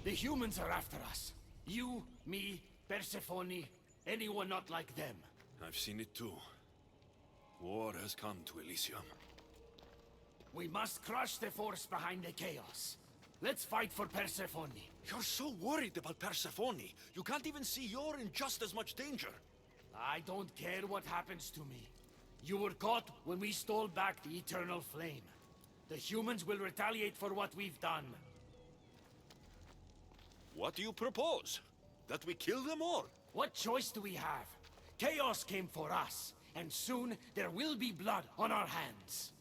The humans are after us. You, me, Persephone, anyone not like them. I've seen it too. War has come to Elysium. We must crush the force behind the chaos. Let's fight for Persephone. You're so worried about Persephone. You can't even see you're in just as much danger. I don't care what happens to me. You were caught when we stole back the Eternal Flame. The humans will retaliate for what we've done. What do you propose? That we kill them all? What choice do we have? Chaos came for us, and soon there will be blood on our hands.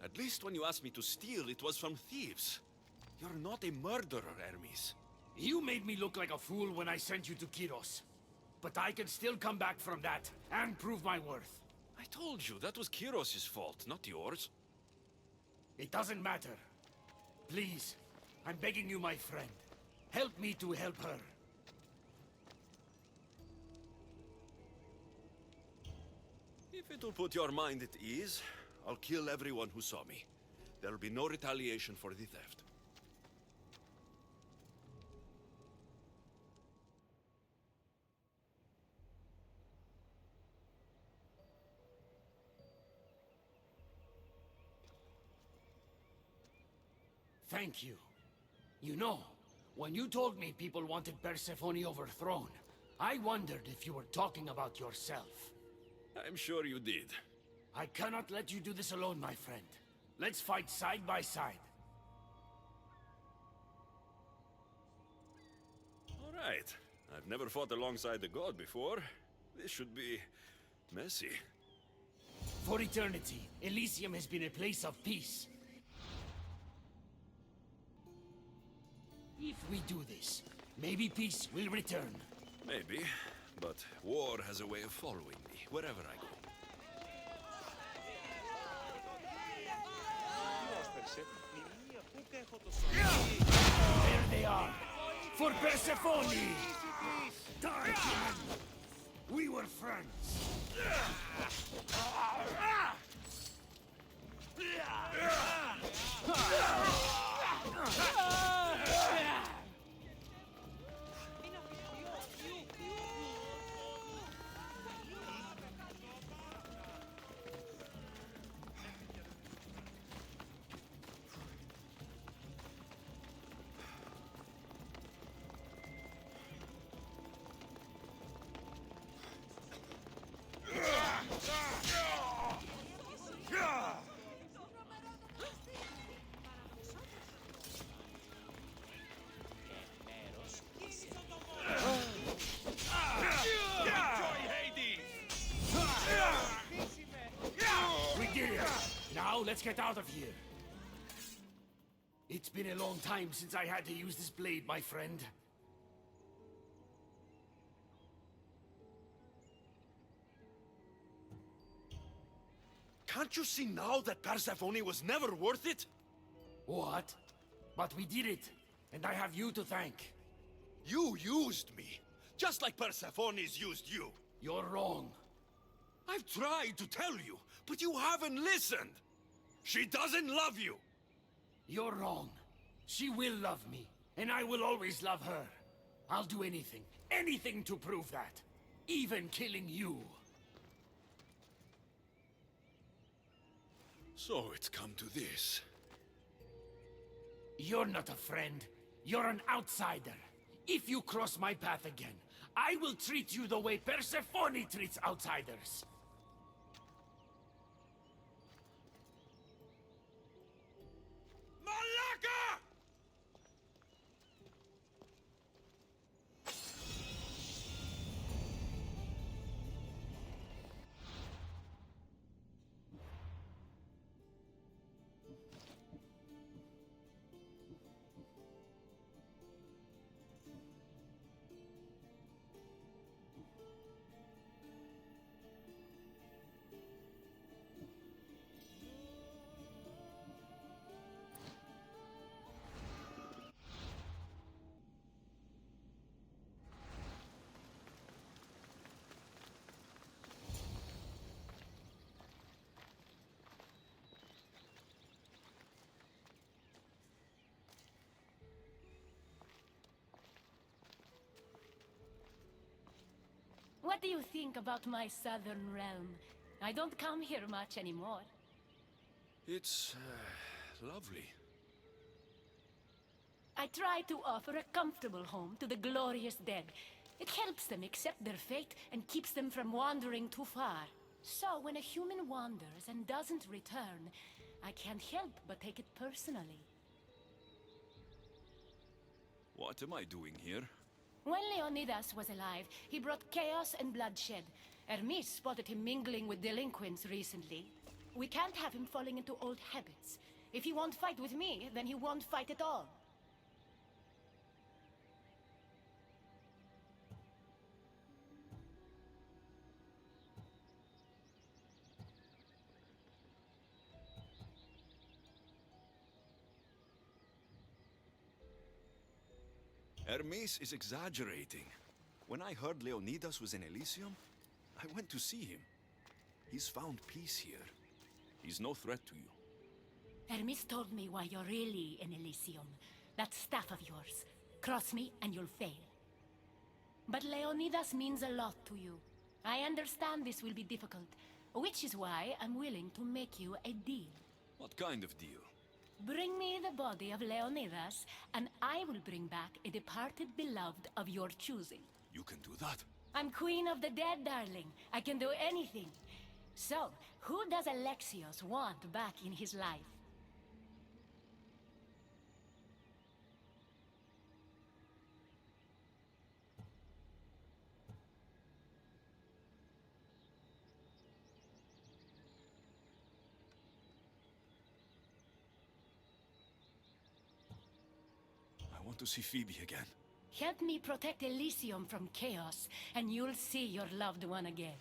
At least when you asked me to steal, it was from thieves. You're not a murderer, Hermes. You made me look like a fool when I sent you to Kyros. But I can still come back from that, and prove my worth. I told you, that was Kyros' fault, not yours. It doesn't matter. Please, I'm begging you, my friend. Help me to help her. If it'll put your mind at ease, I'll kill everyone who saw me. There'll be no retaliation for the theft. Thank you. You know, when you told me people wanted Persephone overthrown, I wondered if you were talking about yourself. I'm sure you did. I cannot let you do this alone, my friend. Let's fight side by side. All right. I've never fought alongside a god before. This should be messy. For eternity, Elysium has been a place of peace. If we do this, maybe peace will return. Maybe, but war has a way of following me wherever I go. There they are! For Persephone! Die, human! We were friends! We did it! Now let's get out of here. It's been a long time since I had to use this blade, my friend. Can't you see now that Persephone was never worth it? What? But we did it, and I have you to thank. You used me, just like Persephone's used you. You're wrong. I've tried to tell you, but you haven't listened. She doesn't love you. You're wrong. She will love me, and I will always love her. I'll do anything, anything to prove that. Even killing you. So it's come to this. You're not a friend. You're an outsider. If you cross my path again, I will treat you the way Persephone treats outsiders. Malaka! What do you think about my southern realm? I don't come here much anymore. It's lovely. I try to offer a comfortable home to the glorious dead. It helps them accept their fate and keeps them from wandering too far. So when a human wanders and doesn't return, I can't help but take it personally. What am I doing here? When Leonidas was alive, he brought chaos and bloodshed. Hermes spotted him mingling with delinquents recently. We can't have him falling into old habits. If he won't fight with me, then he won't fight at all. Hermes is exaggerating. When I heard Leonidas was in Elysium, I went to see him. He's found peace here. He's no threat to you. Hermes told me why you're really in Elysium. That staff of yours. Cross me and you'll fail. But Leonidas means a lot to you. I understand this will be difficult, which is why I'm willing to make you a deal. What kind of deal? Bring me the body of Leonidas, and I will bring back a departed beloved of your choosing. You can do that? I'm queen of the dead, darling. I can do anything. So, who does Alexios want back in his life? I want to see Phoebe again. Help me protect Elysium from chaos, and you'll see your loved one again.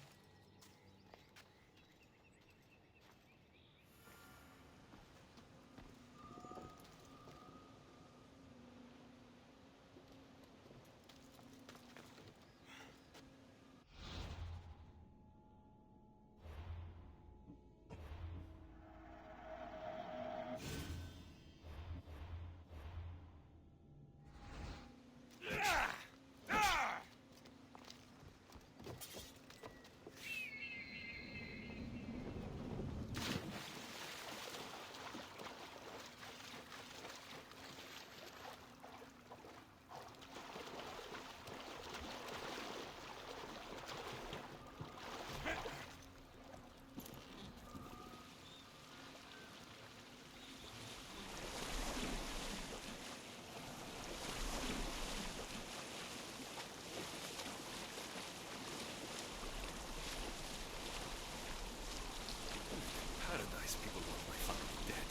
Paradise people want my family dead.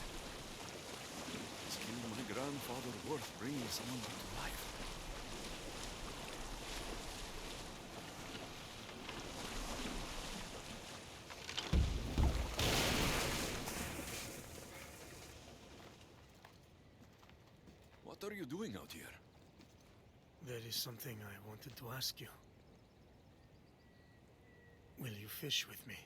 Is killing my grandfather worth bringing someone back to life? What are you doing out here? There is something I wanted to ask you. Will you fish with me?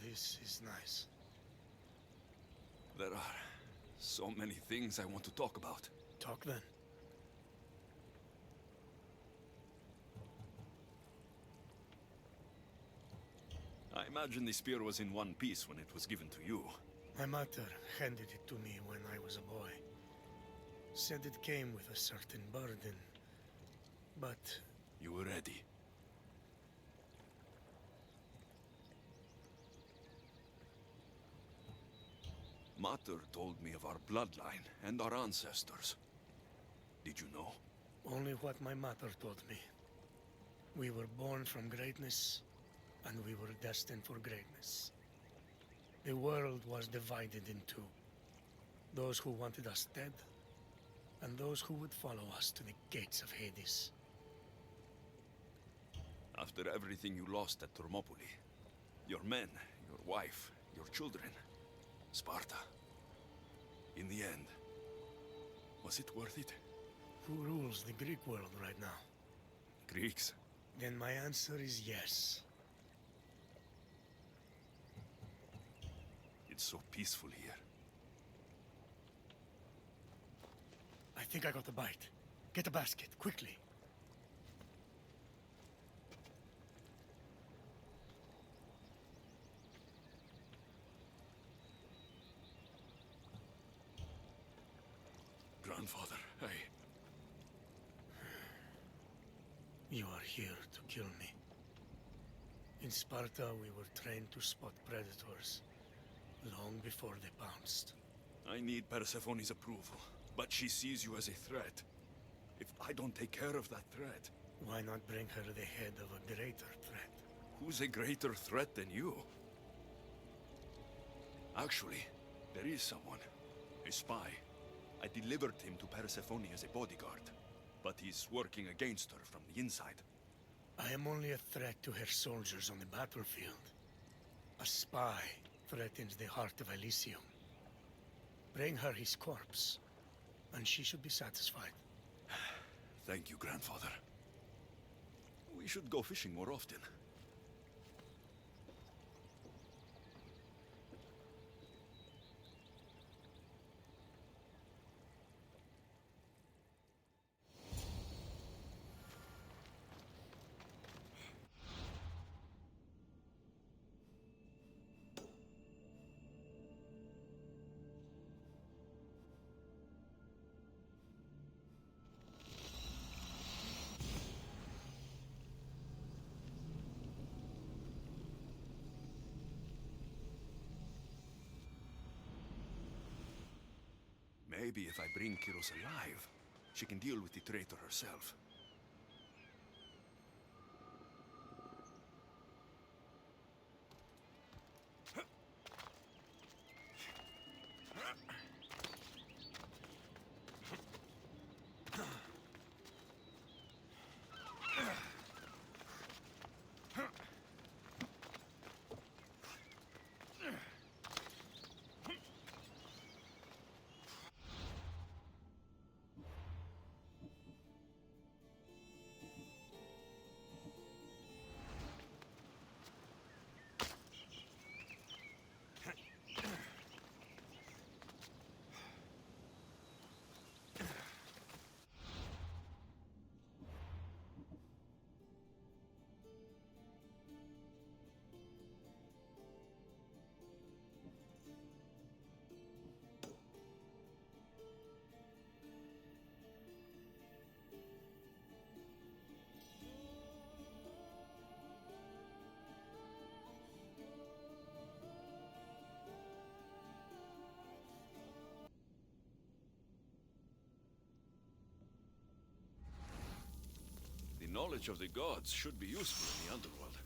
This is nice. There are so many things I want to talk about. Talk then. I imagine the spear was in one piece when it was given to you. My mother handed it to me when I was a boy. Said it came with a certain burden. But You were ready. Mater told me of our bloodline and our ancestors. Did you know? only what my mother told me. We were born from greatness, and we were destined for greatness. The world was divided in two. Those who wanted us dead, and those who would follow us to the gates of Hades. After everything you lost at Thermopylae, your men, your wife, your children, Sparta, in the end, was it worth it? Who rules the Greek world right now? Greeks? Then my answer is yes. It's so peaceful here. I think I got a bite. Get a basket, quickly. Grandfather, You are here to kill me. In Sparta, we were trained to spot predators long before they pounced. I need Persephone's approval, but she sees you as a threat. If I don't take care of that threat... Why not bring her the head of a greater threat? Who's a greater threat than you? Actually, there is someone. A spy. I delivered him to Persephone as a bodyguard, but he's working against her from the inside. I am only a threat to her soldiers on the battlefield. A spy threatens the heart of Elysium. Bring her his corpse, and she should be satisfied. Thank you, grandfather. We should go fishing more often. Maybe if I bring Kiros alive, she can deal with the traitor herself. The knowledge of the gods should be useful in the underworld.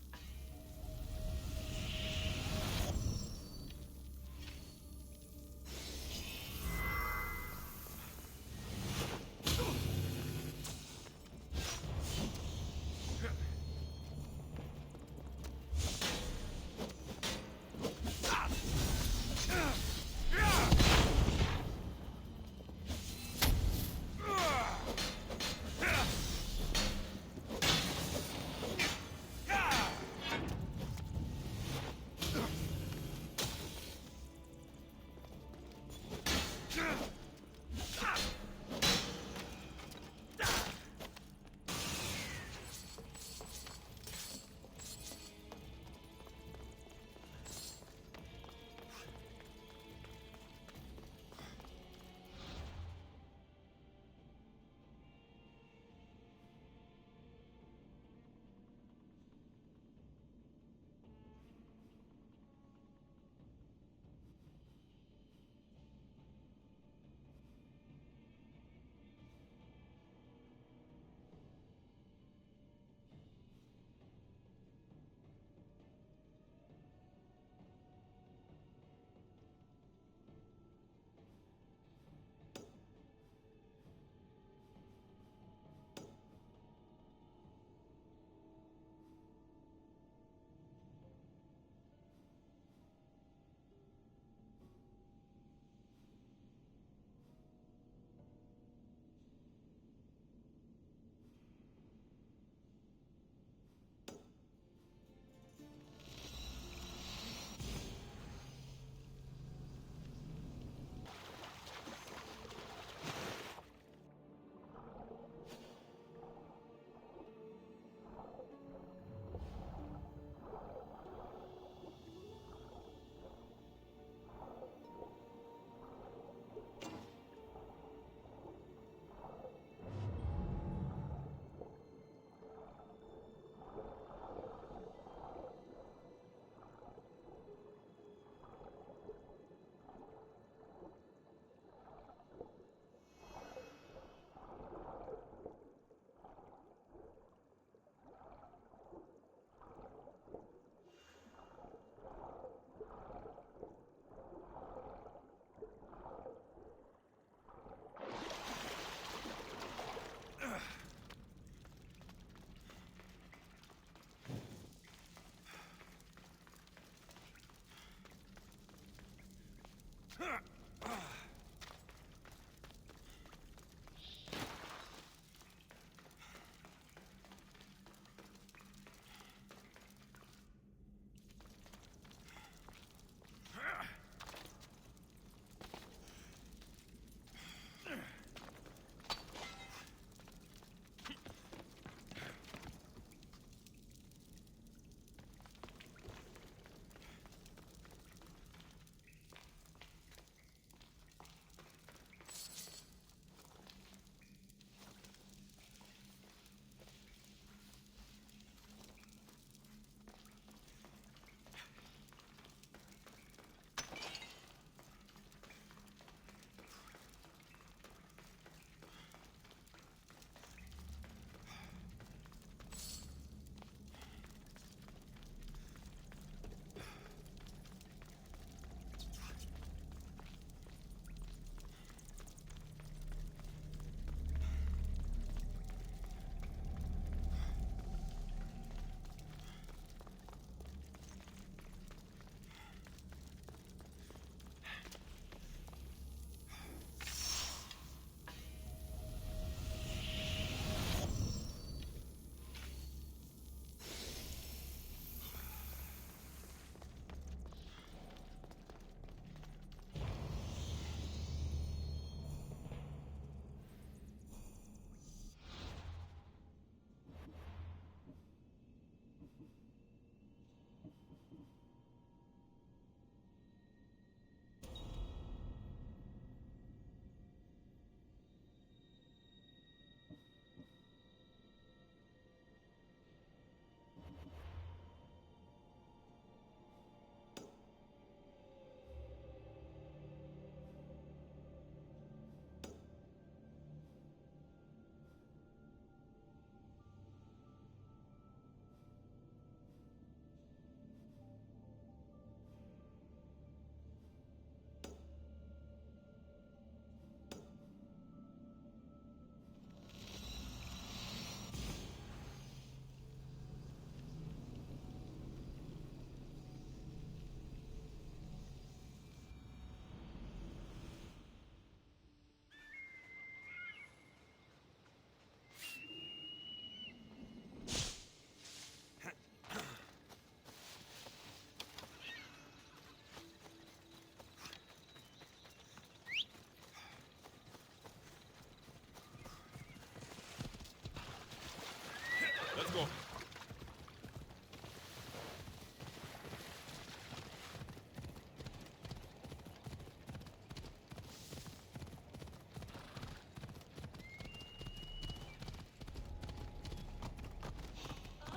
Let's go.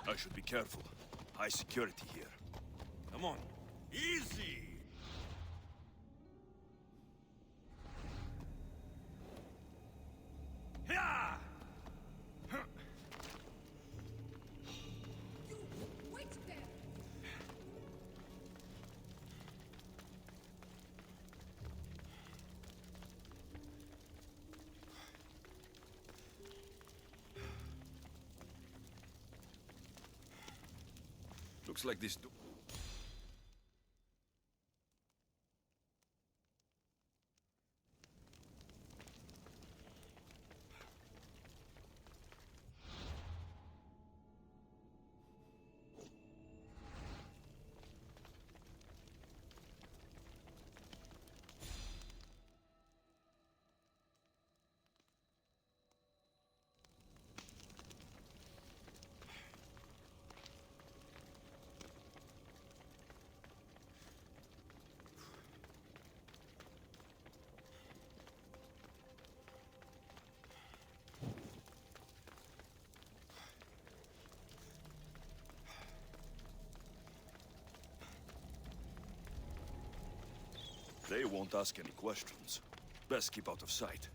I should be careful. High security here. Come on. Easy! Yeah! Wait there! Looks like this They won't ask any questions. Best keep out of sight.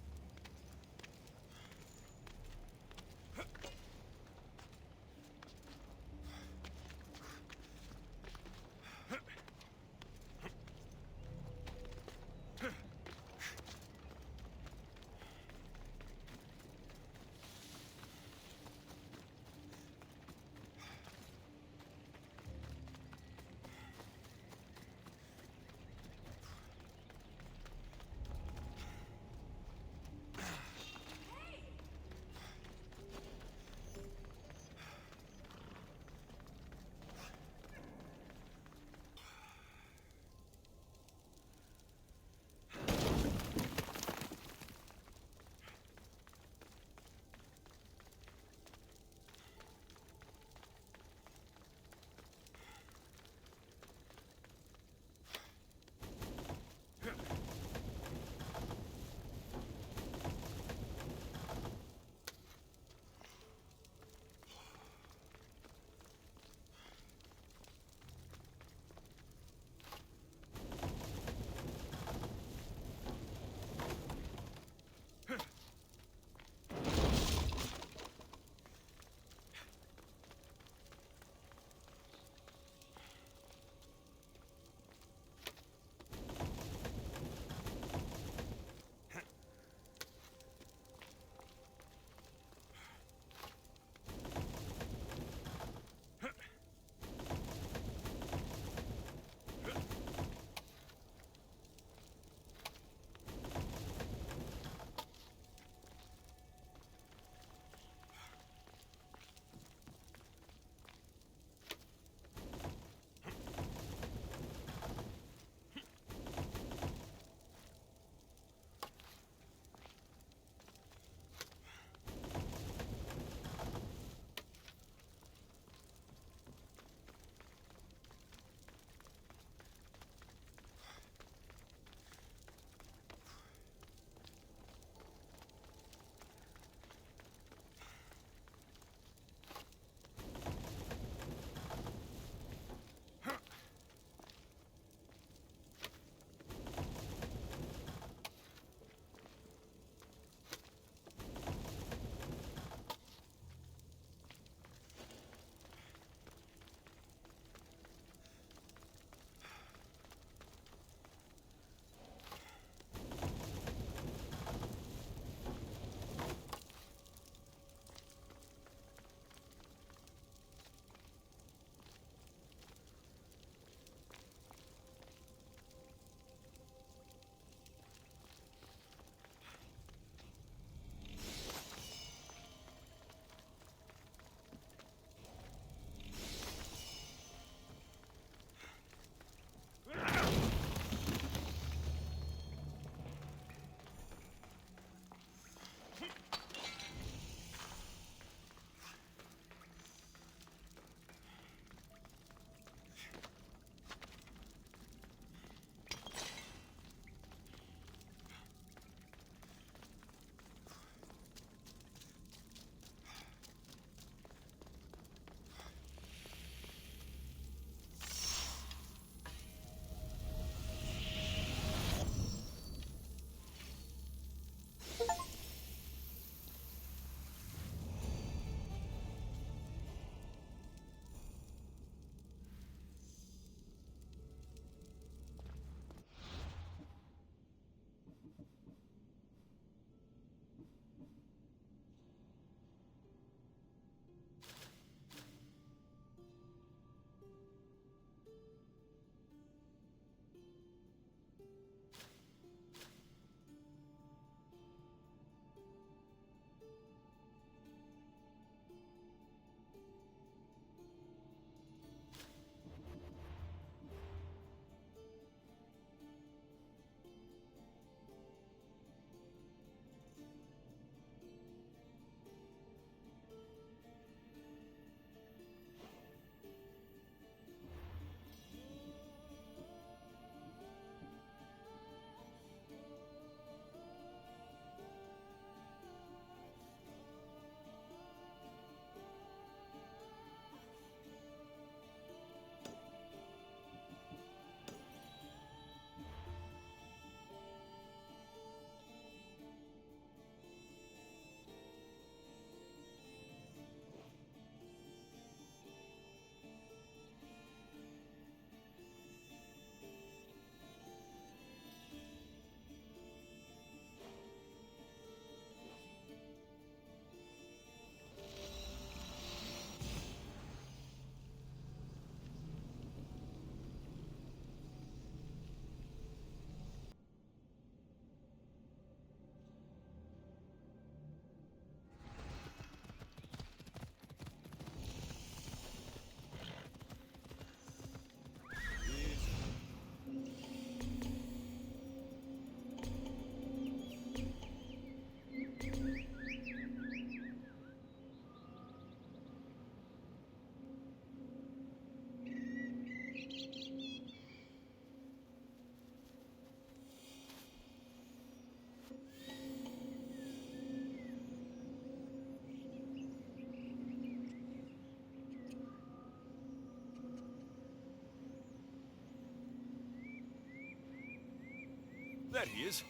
There he is.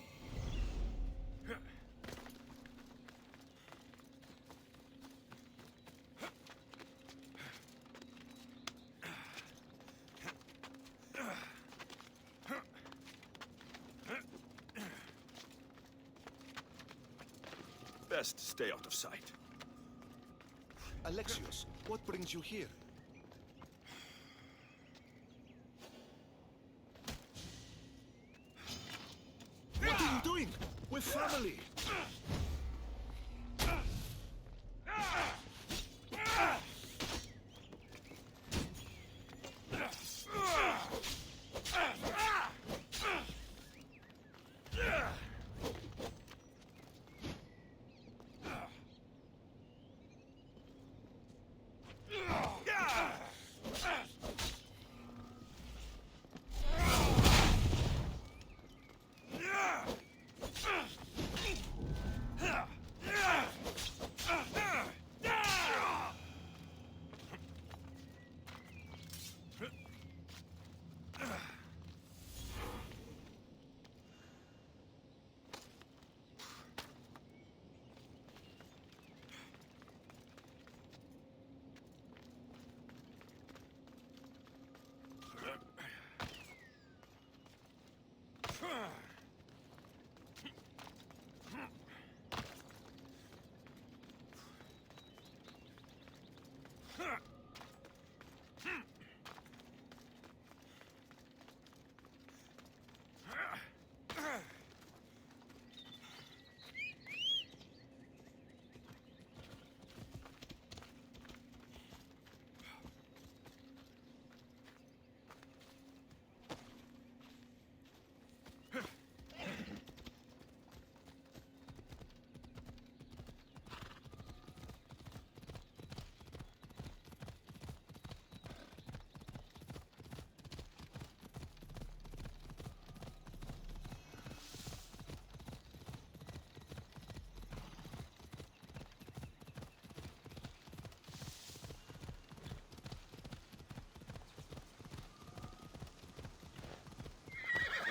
Best stay out of sight. Alexios, what brings you here? What are you doing? We're family!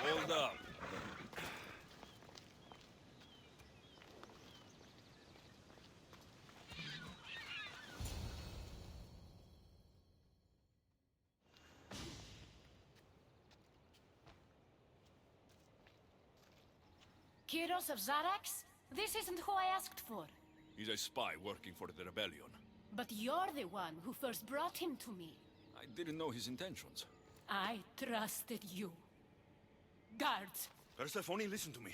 Hold up. Kyros of Zarax? This isn't who I asked for. He's a spy working for the rebellion. But you're the one who first brought him to me. I didn't know his intentions. I trusted you. Guards! Persephone, listen to me.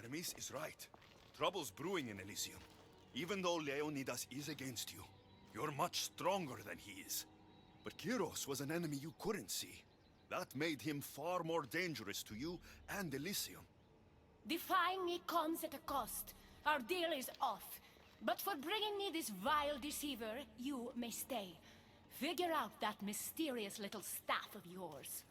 Remis is right. Trouble's brewing in Elysium. Even though Leonidas is against you, you're much stronger than he is. But Kyros was an enemy you couldn't see. That made him far more dangerous to you and Elysium. Defying me comes at a cost. Our deal is off. But for bringing me this vile deceiver, you may stay. Figure out that mysterious little staff of yours.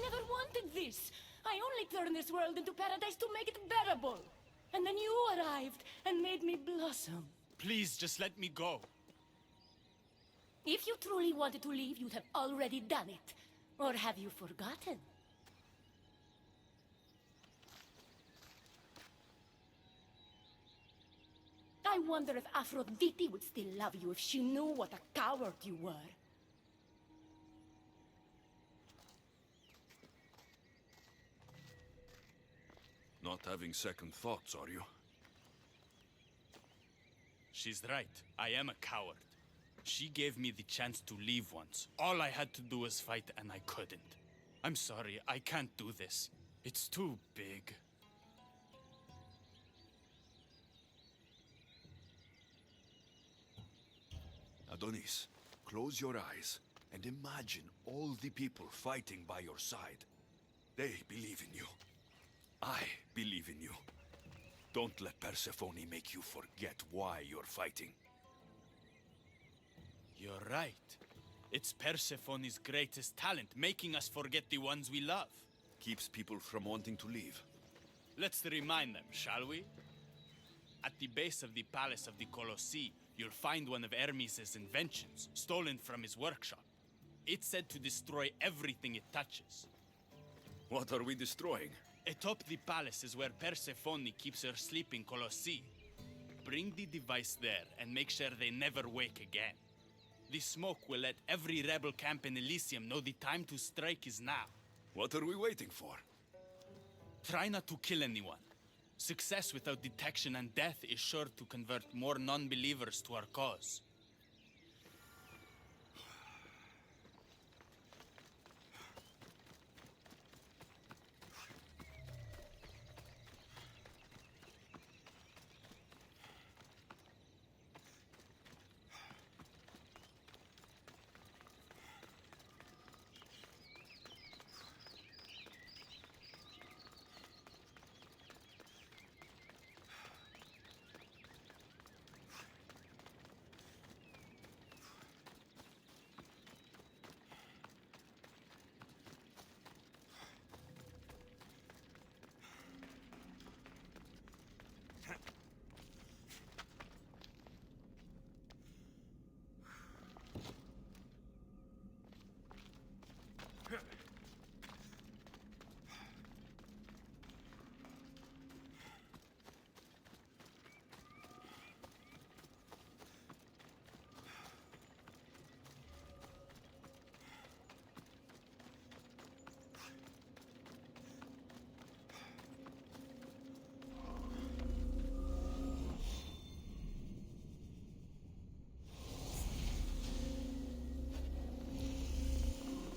never wanted this. I only turned this world into paradise to make it bearable. And then you arrived and made me blossom. Please, just let me go. If you truly wanted to leave, you'd have already done it. Or have you forgotten? I wonder if Aphrodite would still love you if she knew what a coward you were. Not having second thoughts, are you? She's right. I am a coward. She gave me the chance to leave once. All I had to do was fight, and I couldn't. I'm sorry, I can't do this. It's too big. Adonis, close your eyes and imagine all the people fighting by your side. They believe in you. I believe in you. Don't let Persephone make you forget why you're fighting. You're right. It's Persephone's greatest talent, making us forget the ones we love. Keeps people from wanting to leave. Let's remind them, shall we? At the base of the palace of the Colossi, you'll find one of Hermes' inventions, stolen from his workshop. It's said to destroy everything it touches. What are we destroying? Atop the palace is where Persephone keeps her sleeping Colossi. Bring the device there and make sure they never wake again. The smoke will let every rebel camp in Elysium know the time to strike is now. What are we waiting for? Try not to kill anyone. Success without detection and death is sure to convert more non-believers to our cause.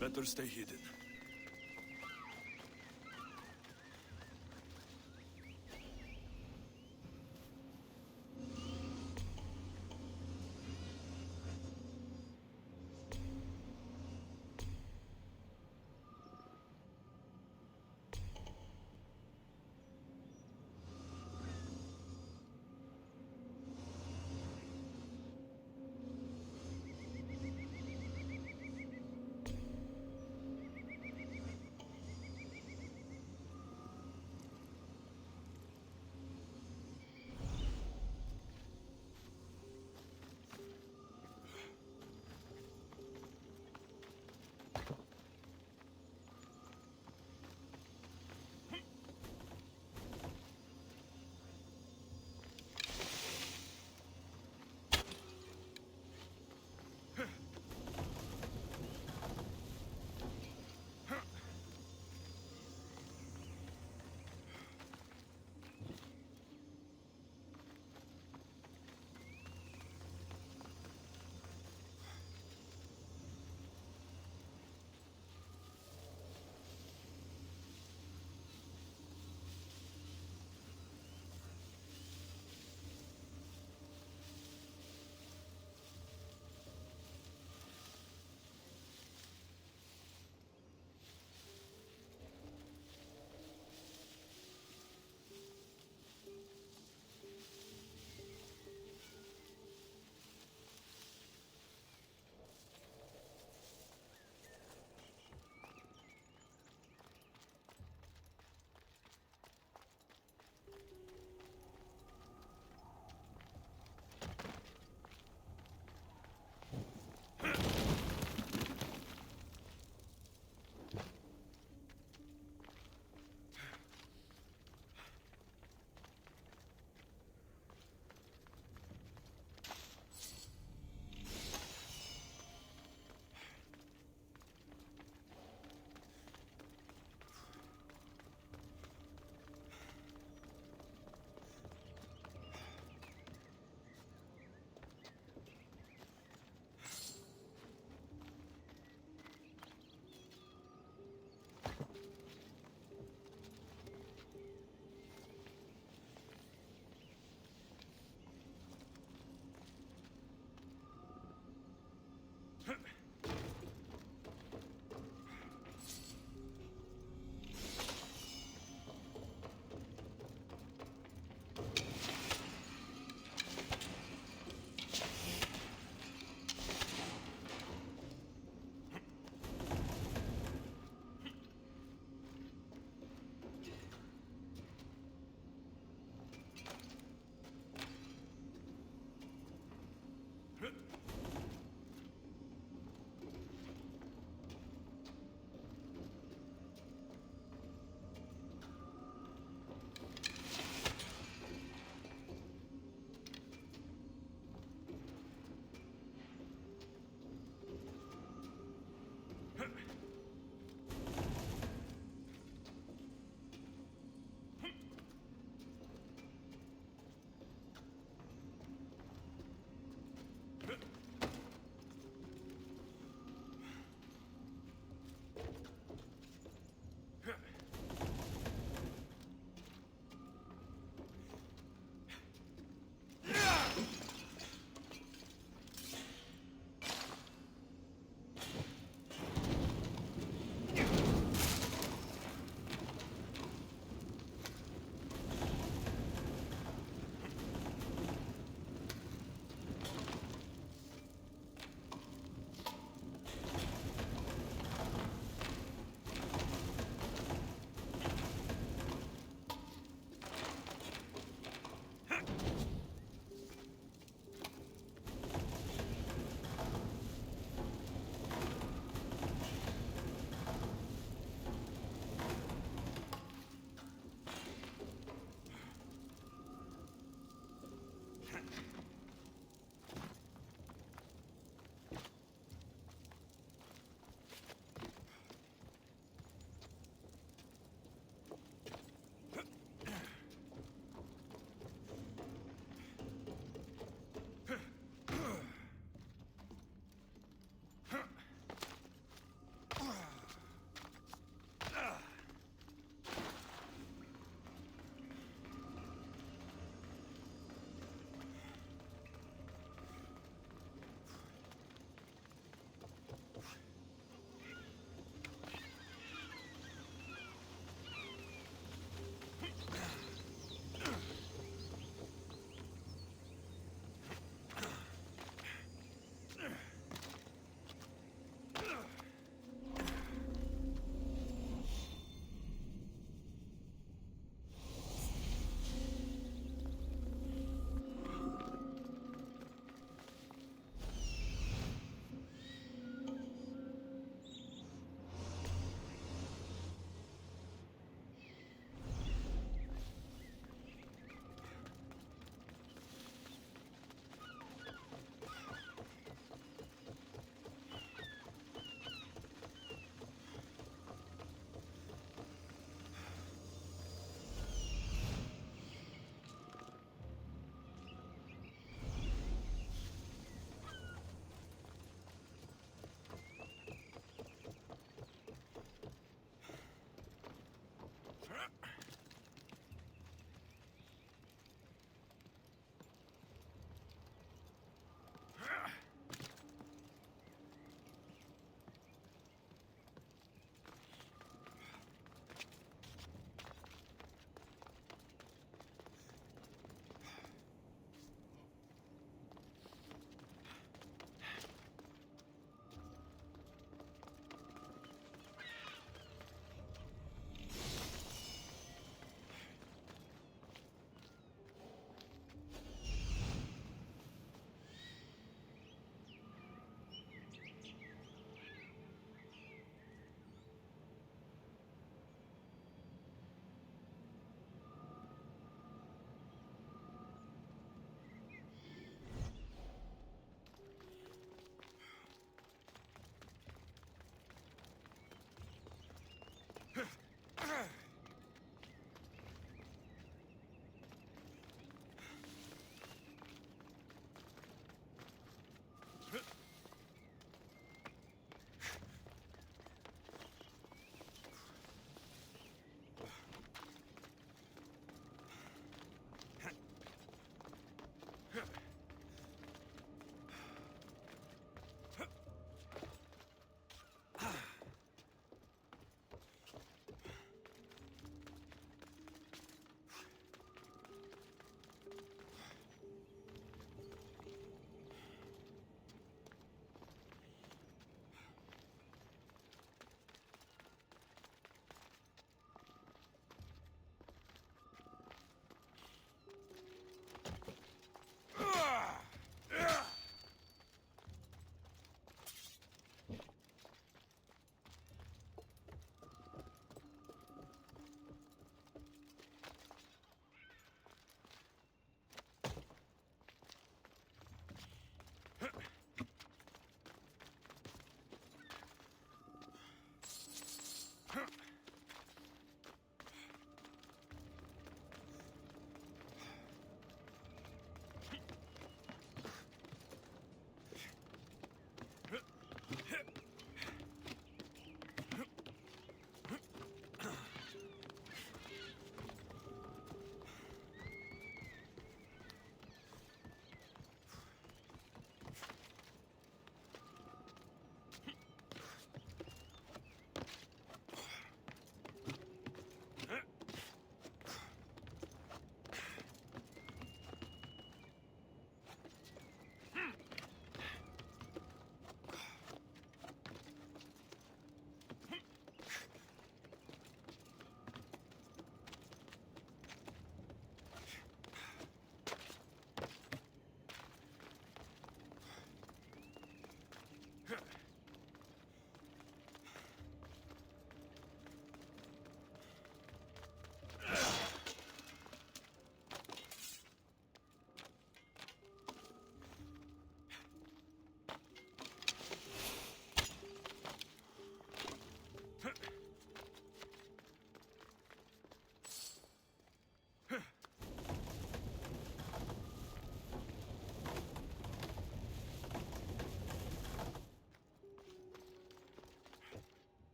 Better stay hidden.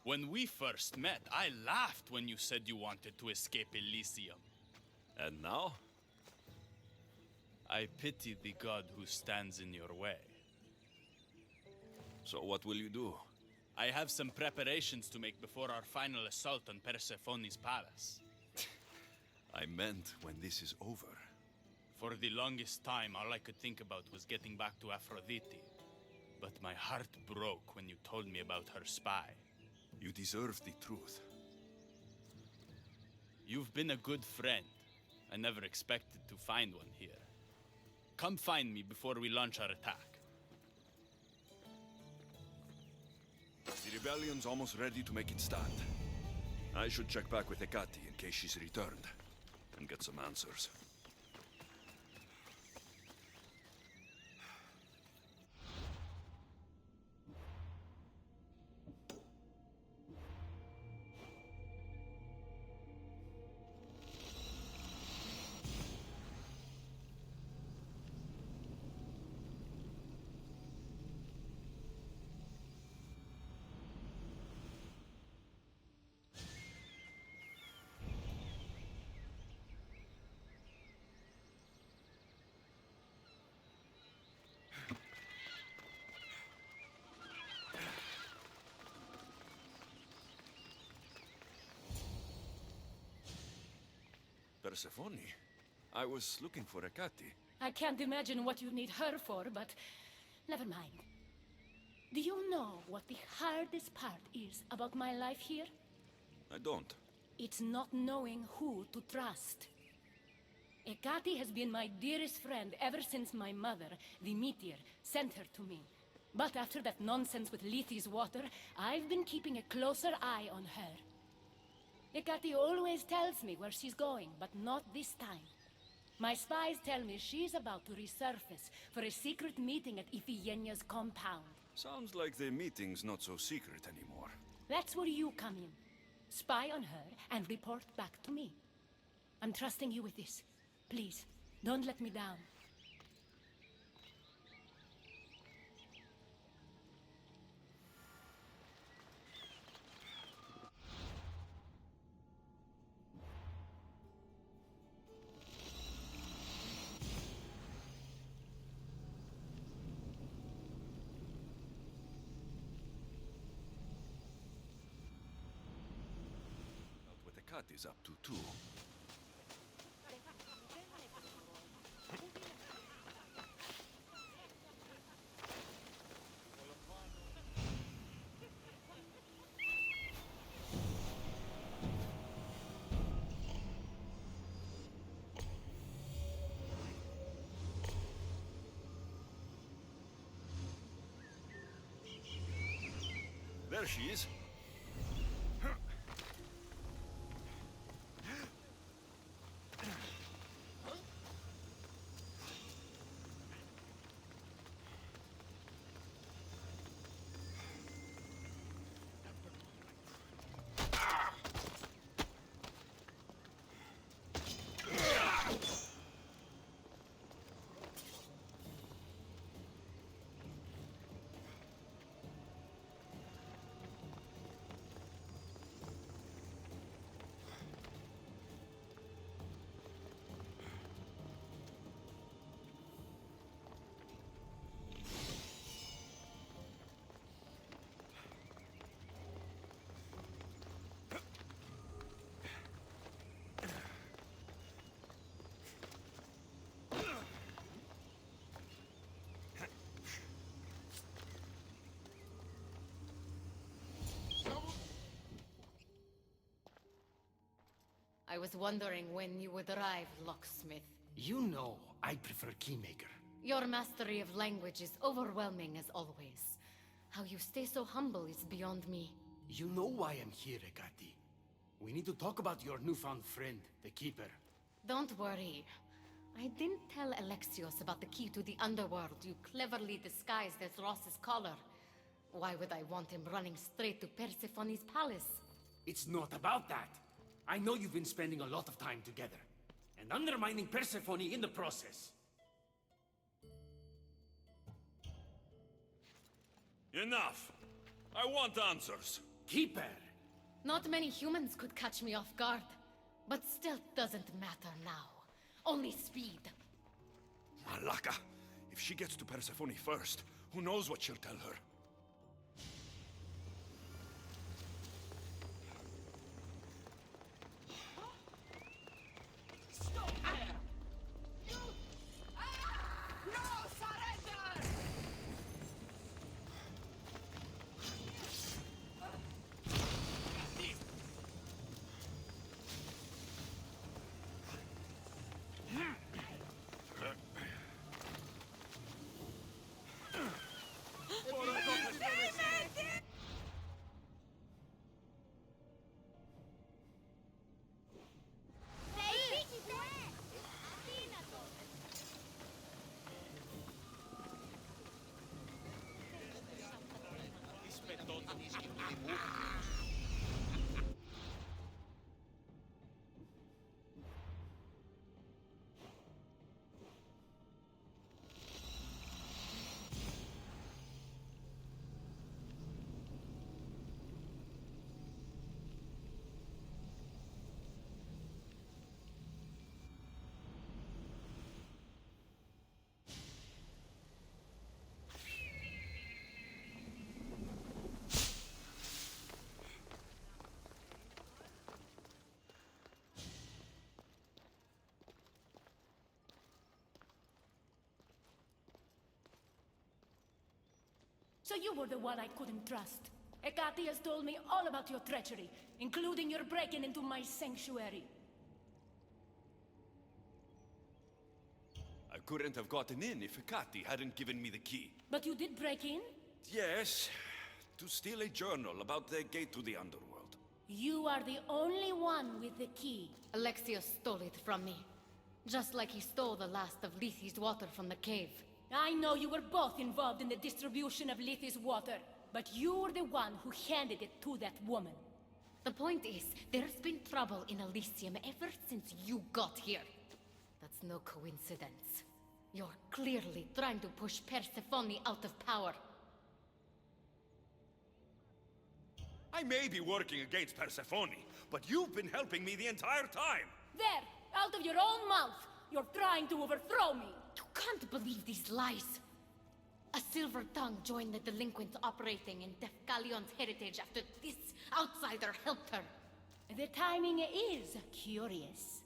When we first met, I laughed when you said you wanted to escape Elysium. And now? I pity the god who stands in your way. So what will you do? I have some preparations to make before our final assault on Persephone's palace. I meant when this is over. For the longest time, all I could think about was getting back to Aphrodite. But my heart broke when you told me about her spy. You deserve the truth. You've been a good friend. I never expected to find one here. Come find me before we launch our attack. The rebellion's almost ready to make its stand. I should check back with Hecate in case she's returned, and get some answers. Persephone? I was looking for Hecate. I can't imagine what you need her for, but never mind. Do you know what the hardest part is about my life here? I don't. It's not knowing who to trust. Hecate has been my dearest friend ever since my mother, the meteor, sent her to me. But after that nonsense with Lethe's water, I've been keeping a closer eye on her. Hecate always tells me where she's going, but not this time. My spies tell me she's about to resurface for a secret meeting at Iphigenia's compound. Sounds like the meeting's not so secret anymore. That's where you come in. Spy on her and report back to me. I'm trusting you with this. Please, don't let me down. What Hecate's up to, too. There she is. I was wondering when you would arrive, locksmith. You know I prefer Keymaker. Your mastery of language is overwhelming as always. How you stay so humble is beyond me. You know why I'm here, Hecate. We need to talk about your newfound friend, the Keeper. Don't worry. I didn't tell Alexios about the key to the underworld you cleverly disguised as Ross's collar. Why would I want him running straight to Persephone's palace? It's not about that. I know you've been spending a lot of time together, and undermining Persephone in the process. Enough! I want answers. Keeper! Not many humans could catch me off guard. But stealth doesn't matter now. Only speed. Malaka! If she gets to Persephone first, who knows what she'll tell her? So you were the one I couldn't trust. Hecate has told me all about your treachery, including your breaking into my sanctuary. I couldn't have gotten in if Hecate hadn't given me the key. But you did break in? Yes, to steal a journal about the gate to the underworld. You are the only one with the key. Alexios stole it from me. Just like he stole the last of Lethi's water from the cave. I know you were both involved in the distribution of Lethi's water, but you were the one who handed it to that woman. The point is, there's been trouble in Elysium ever since you got here. That's no coincidence. You're clearly trying to push Persephone out of power. I may be working against Persephone, but you've been helping me the entire time! There! Out of your own mouth! You're trying to overthrow me! You can't believe these lies! A silver tongue joined the delinquents operating in Defcalion's heritage after this outsider helped her. The timing is curious.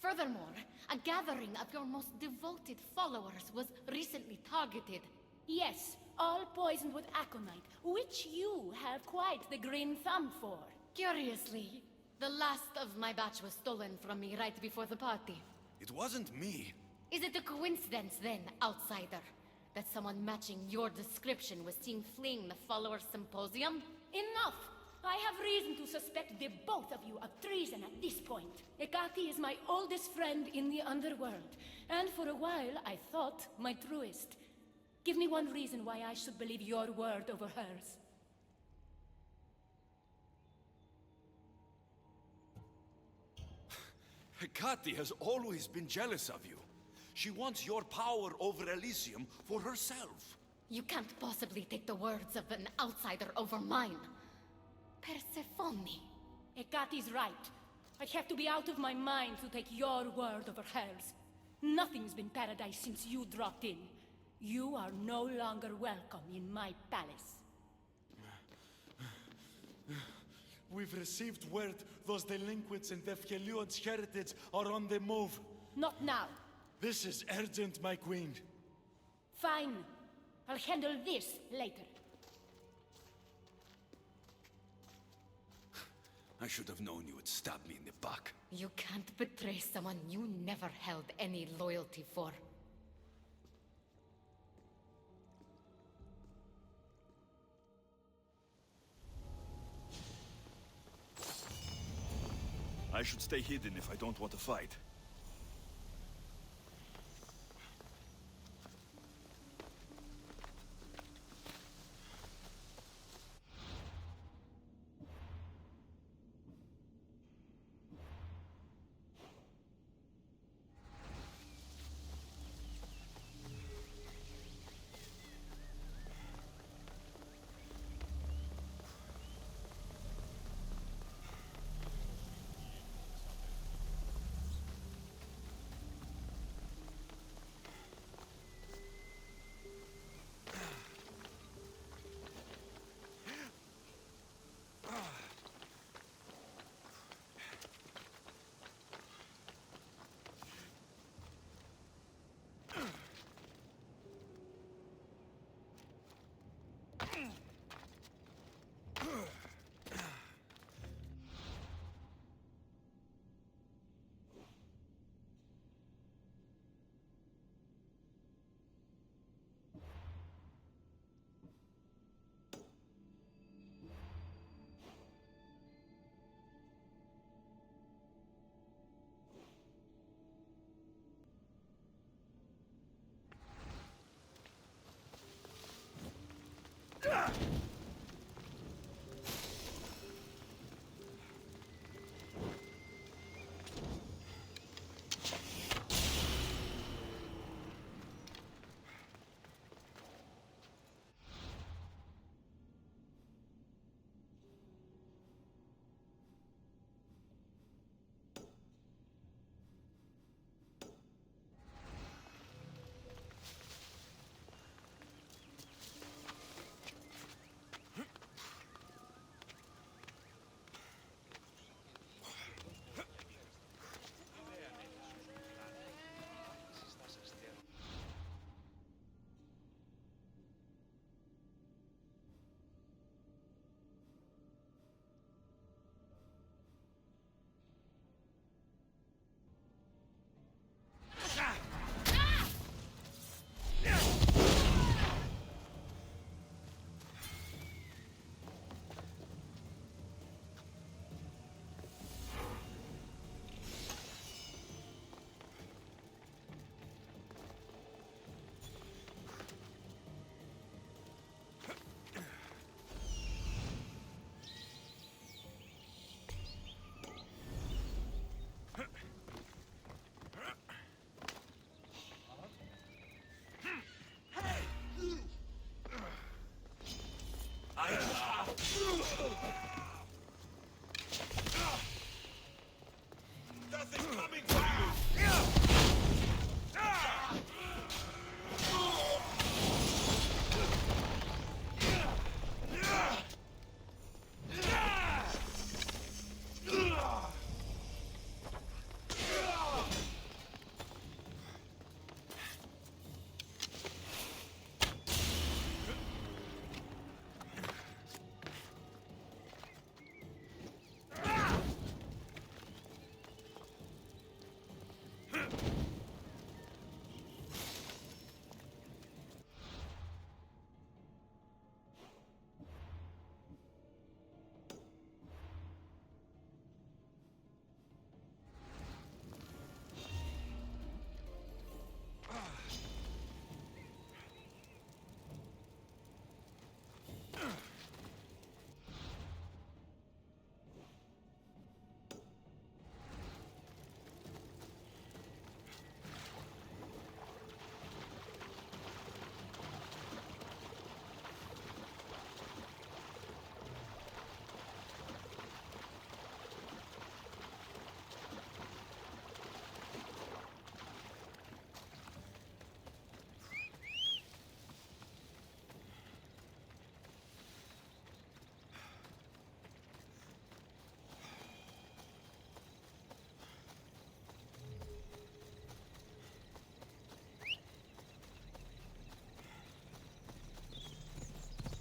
Furthermore, a gathering of your most devoted followers was recently targeted. Yes, all poisoned with aconite, which you have quite the green thumb for. Curiously, the last of my batch was stolen from me right before the party. It wasn't me. Is it a coincidence then, outsider, that someone matching your description was seen fleeing the followers' symposium? Enough! I have reason to suspect the both of you of treason at this point. Hecate is my oldest friend in the underworld, and for a while I thought my truest. Give me one reason why I should believe your word over hers. Hecate has always been jealous of you. She wants your power over Elysium for herself. You can't possibly take the words of an outsider over mine. Persephone. Hecate's right. I have to be out of my mind to take your word over hers. Nothing's been paradise since you dropped in. You are no longer welcome in my palace. We've received word those delinquents in Defkelion's heritage are on the move. Not now. This is urgent, my queen. Fine. I'll handle this later. I should have known you would stab me in the back. You can't betray someone you never held any loyalty for. I should stay hidden if I don't want to fight.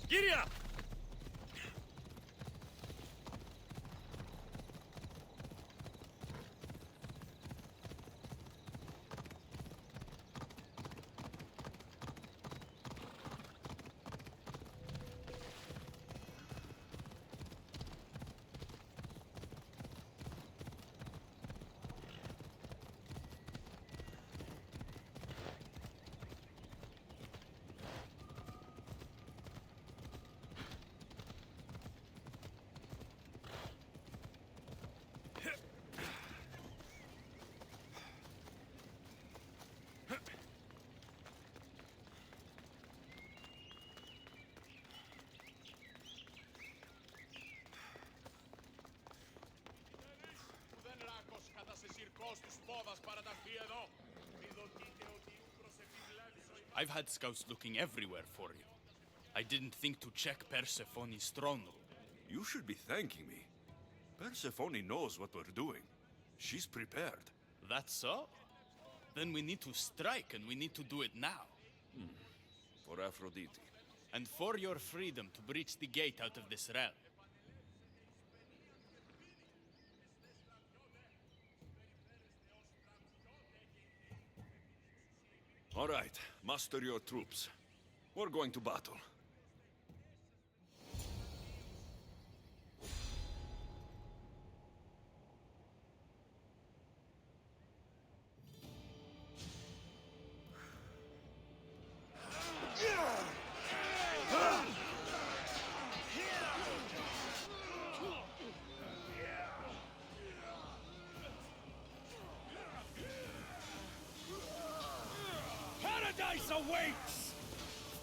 Giddy up! I've had scouts looking everywhere for you. I didn't think to check Persephone's throne room. You should be thanking me. Persephone knows what we're doing. She's prepared. That's so? Then we need to strike, and we need to do it now. For Aphrodite. And for your freedom to breach the gate out of this realm. All right, muster your troops. We're going to battle. Paradise awaits!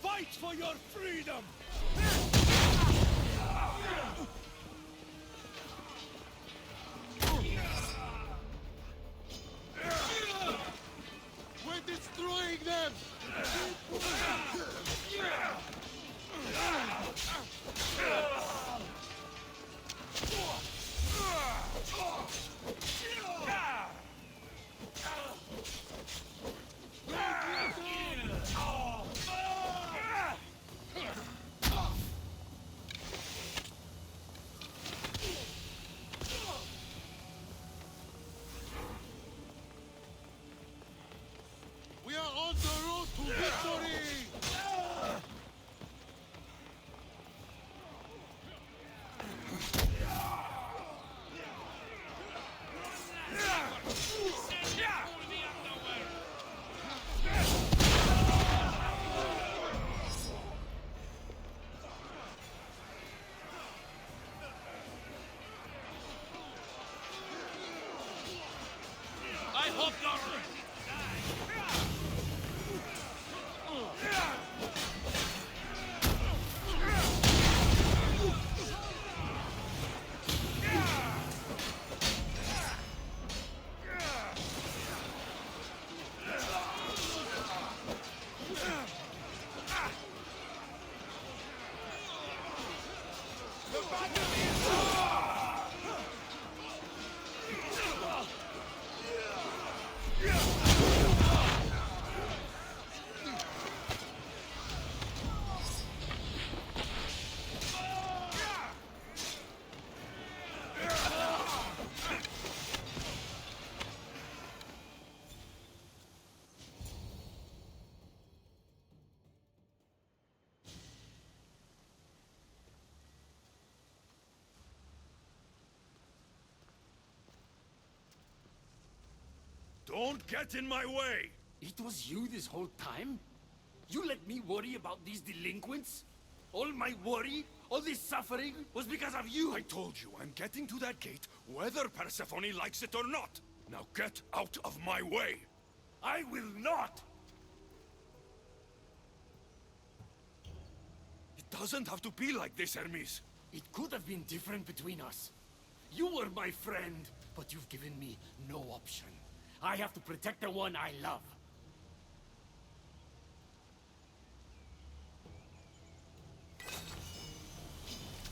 Fight for your freedom! We're destroying them! We are on the road to victory! I hope not! Don't get in my way! It was you this whole time? You let me worry about these delinquents? All my worry, all this suffering, was because of you! I told you I'm getting to that gate, whether Persephone likes it or not. Now get out of my way! I will not! It doesn't have to be like this, Hermes. It could have been different between us. You were my friend, but you've given me no option. I have to protect the one I love.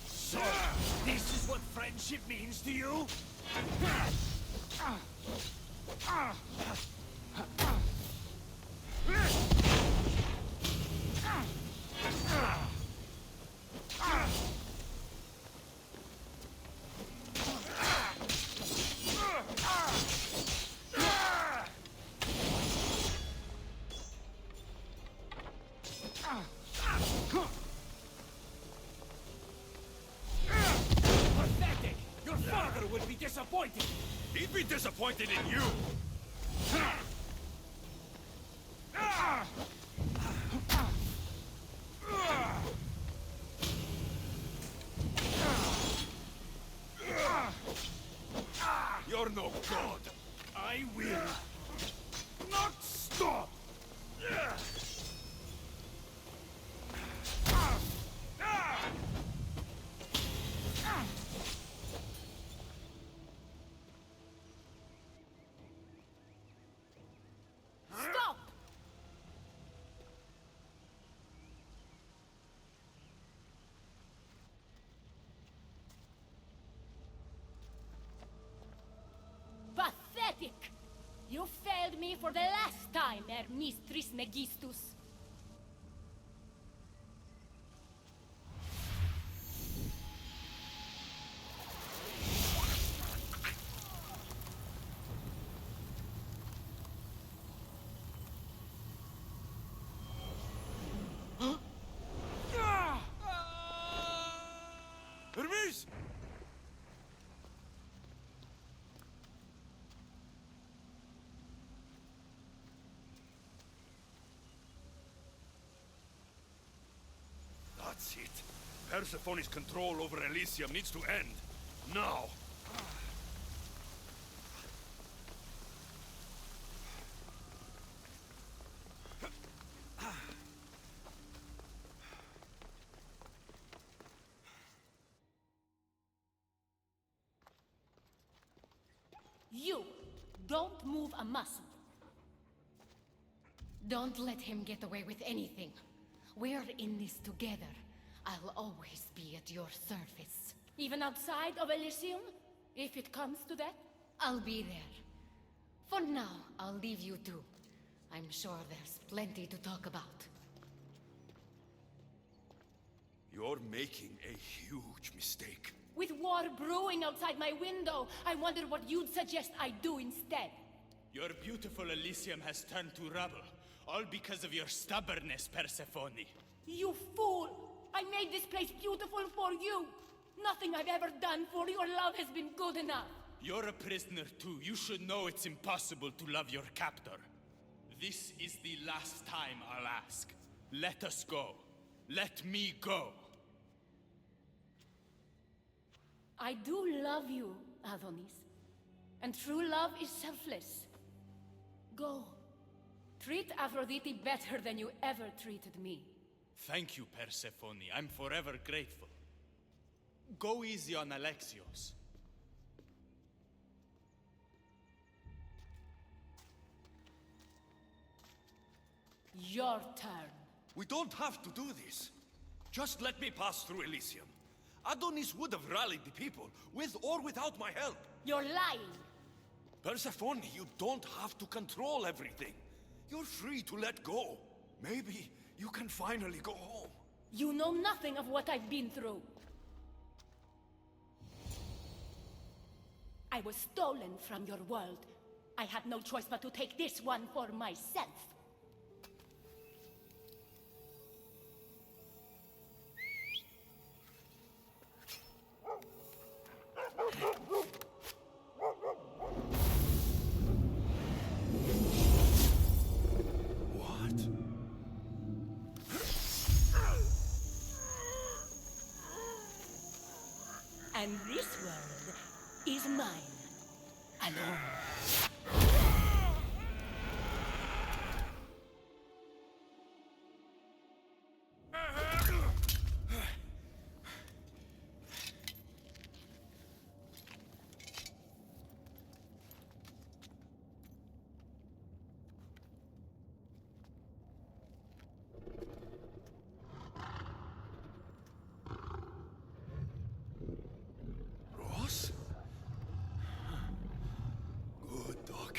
So, this is what friendship means to you? be disappointed in you! You're no god! I will not stop! Stop! Pathetic! You failed me for the last time, Hermes Trismegistus. Hermes! That's it. Persephone's control over Elysium needs to end. Now! You don't move a muscle. Don't let him get away with anything. We're in this together. I'll always be at your service. Even outside of Elysium? If it comes to that? I'll be there. For now, I'll leave you two. I'm sure there's plenty to talk about. You're making a huge mistake. With war brewing outside my window, I wondered what you'd suggest I do instead. Your beautiful Elysium has turned to rubble, all because of your stubbornness, Persephone. You fool! I made this place beautiful for you! Nothing I've ever done for your love has been good enough! You're a prisoner too. You should know it's impossible to love your captor. This is the last time I'll ask. Let us go. Let me go. I do love you, Adonis. And true love is selfless. Go. Treat Aphrodite better than you ever treated me. Thank you, Persephone. I'm forever grateful. Go easy on Alexios. Your turn. We don't have to do this. Just let me pass through Elysium. Adonis would have rallied the people, with or without my help. You're lying. Persephone, you don't have to control everything. You're free to let go. Maybe you can finally go home. You know nothing of what I've been through. I was stolen from your world. I had no choice but to take this one for myself. What? And this world is mine. Alone. Ross? Good dog.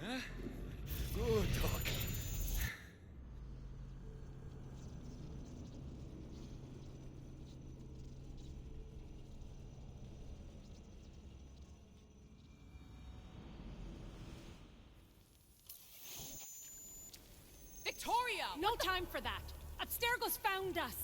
Huh? Good dog. Victoria! No time for that. Abstergo's found us.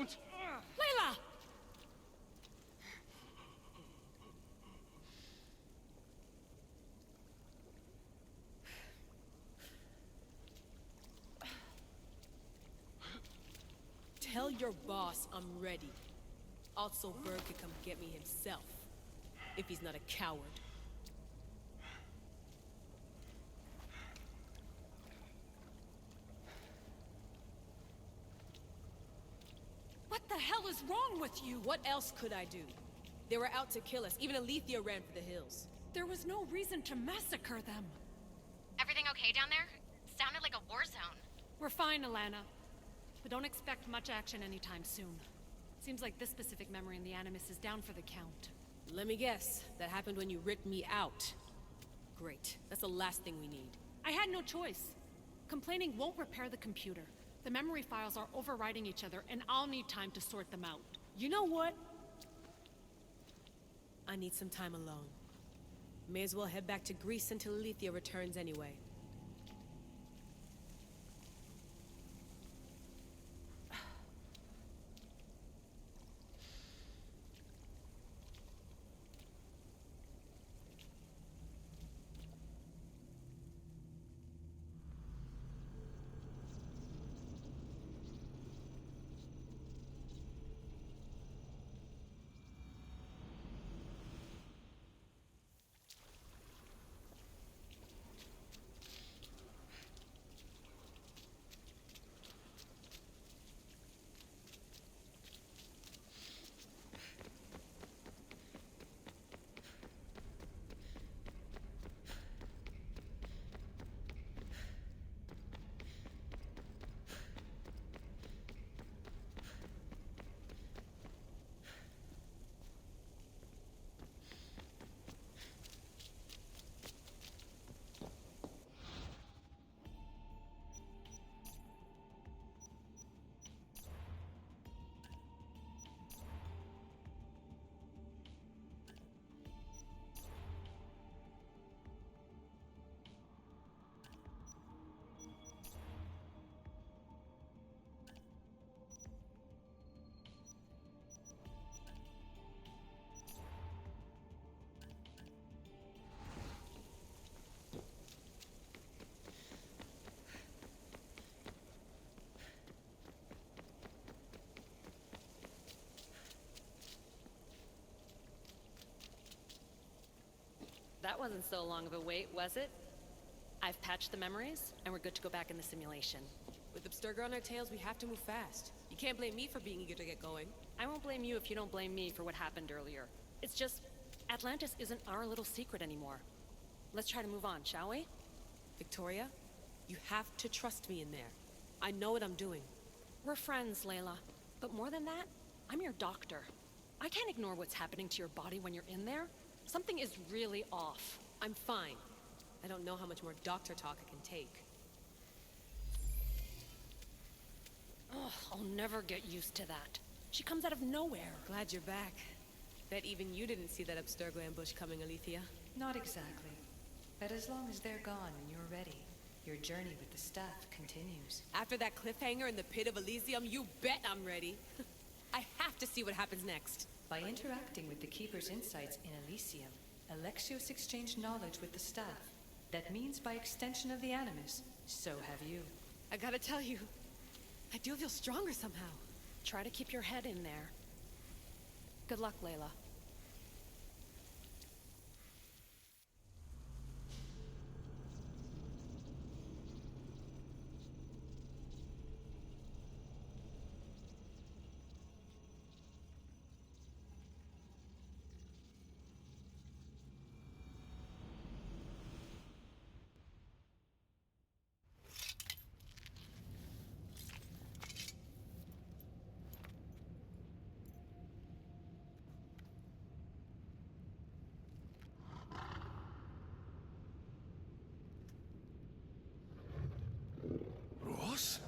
won't! Layla! Tell your boss I'm ready. Also, Berg could come get me himself. If he's not a coward. What the hell is wrong with you? What else could I do? They were out to kill us. Even Alethea ran for the hills. There was no reason to massacre them. Everything okay down there? Sounded like a war zone. We're fine, Alana. But don't expect much action anytime soon. Seems like this specific memory in the Animus is down for the count. Let me guess. That happened when you ripped me out. Great. That's the last thing we need. I had no choice. Complaining won't repair the computer. The memory files are overriding each other, and I'll need time to sort them out. You know what? I need some time alone. May as well head back to Greece until Alethea returns anyway. That wasn't so long of a wait, was it? I've patched the memories, and we're good to go back in the simulation. With Abstergo on our tails, we have to move fast. You can't blame me for being eager to get going. I won't blame you if you don't blame me for what happened earlier. It's just, Atlantis isn't our little secret anymore. Let's try to move on, shall we? Victoria, you have to trust me in there. I know what I'm doing. We're friends, Layla. But more than that, I'm your doctor. I can't ignore what's happening to your body when you're in there. Something is really off. I'm fine. I don't know how much more doctor talk I can take. Ugh, I'll never get used to that. She comes out of nowhere. Glad you're back. Bet even you didn't see that Abstergo ambush coming, Alethea. Not exactly. But as long as they're gone and you're ready, your journey with the staff continues. After that cliffhanger in the pit of Elysium, you bet I'm ready. I have to see what happens next. By interacting with the Keeper's insights in Elysium, Alexios exchanged knowledge with the staff. That means by extension of the Animus, so have you. I gotta tell you, I do feel stronger somehow. Try to keep your head in there. Good luck, Layla. Ross?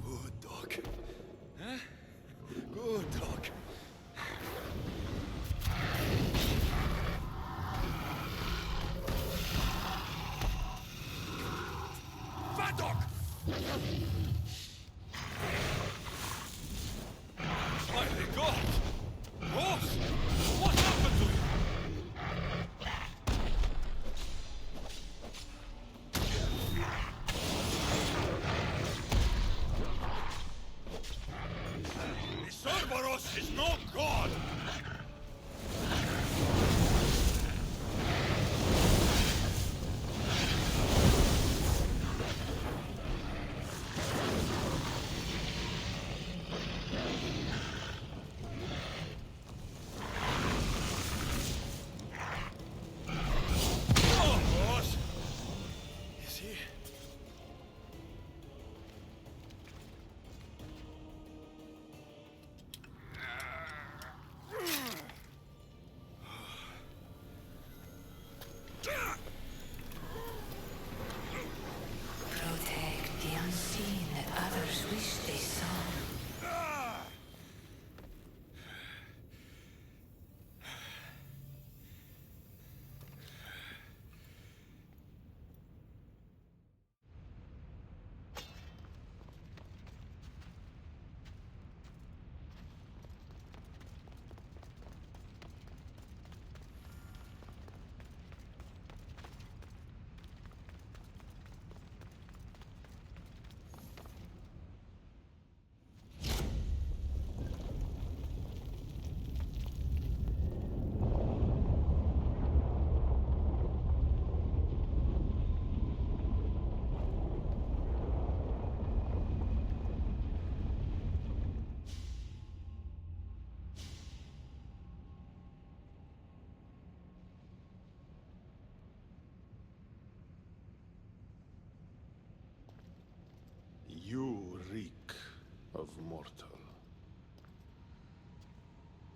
Good dog. Huh? Good dog. Bad dog!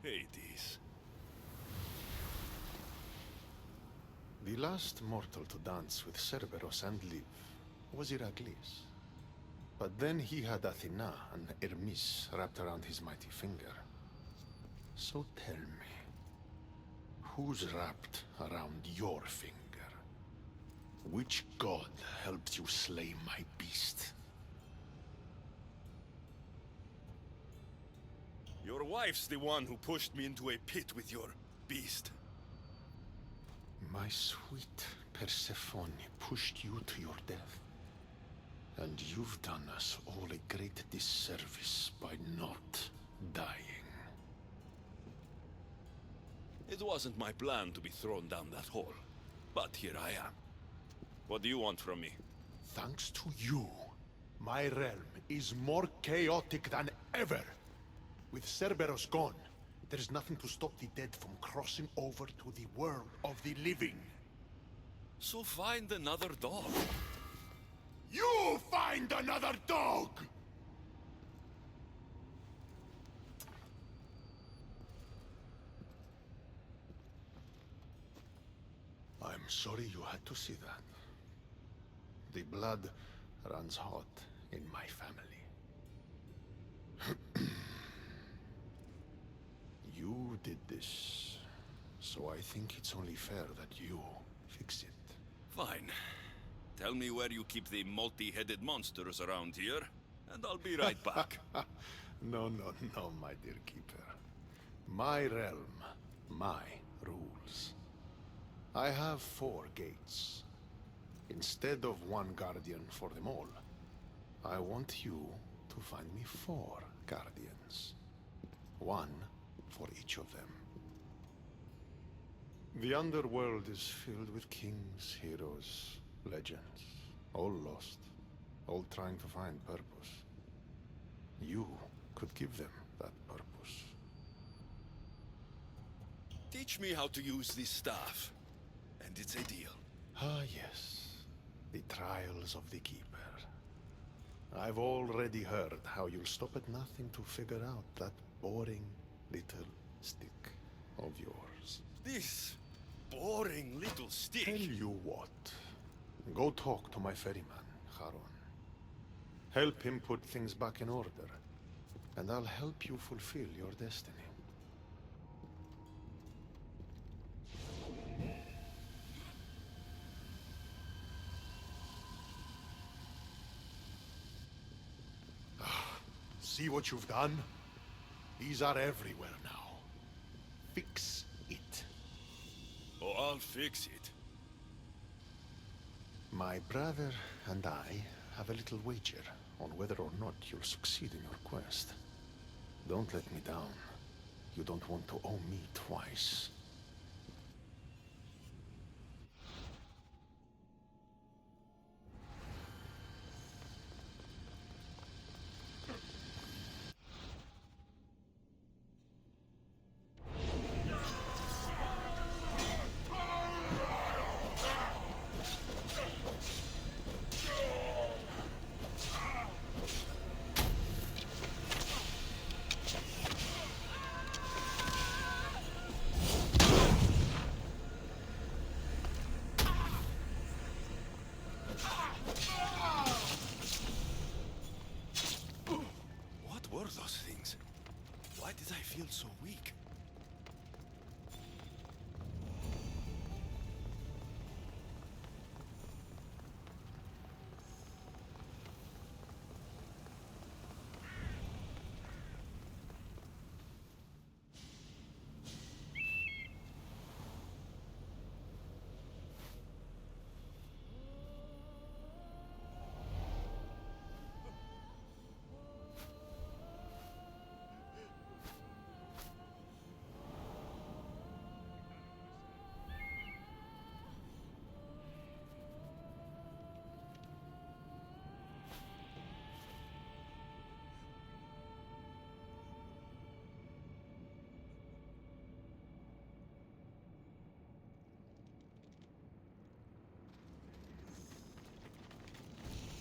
Hades. The last mortal to dance with Cerberus and live was Heracles. But then he had Athena and Hermes wrapped around his mighty finger. So tell me, who's wrapped around your finger? Which god helped you slay my beast? Your wife's the one who pushed me into a pit with your beast. My sweet Persephone pushed you to your death. And you've done us all a great disservice by not dying. It wasn't my plan to be thrown down that hole. But here I am. What do you want from me? Thanks to you, my realm is more chaotic than ever. With Cerberus gone, there's nothing to stop the dead from crossing over to the world of the living. So find another dog. You find another dog! I'm sorry you had to see that. The blood runs hot in my family. You did this, so I think it's only fair that you fix it. Fine. Tell me where you keep the multi-headed monsters around here, and I'll be right back. No, my dear keeper. My realm, my rules. I have 4 gates. Instead of 1 guardian for them all, I want you to find me 4 guardians. 1 for each of them. The underworld is filled with kings, heroes, legends, all lost, all trying to find purpose. You could give them that purpose. Teach me how to use this staff, and it's a deal. Ah, yes. The trials of the Keeper. I've already heard how you'll stop at nothing to figure out that boring little stick of yours. This boring little stick? Tell you what. Go talk to my ferryman, Charon. Help him put things back in order, and I'll help you fulfill your destiny. See what you've done? These are everywhere now. Fix it. Oh, I'll fix it. My brother and I have a little wager on whether or not you'll succeed in your quest. Don't let me down. You don't want to owe me twice. What were those things? Why did I feel so weak?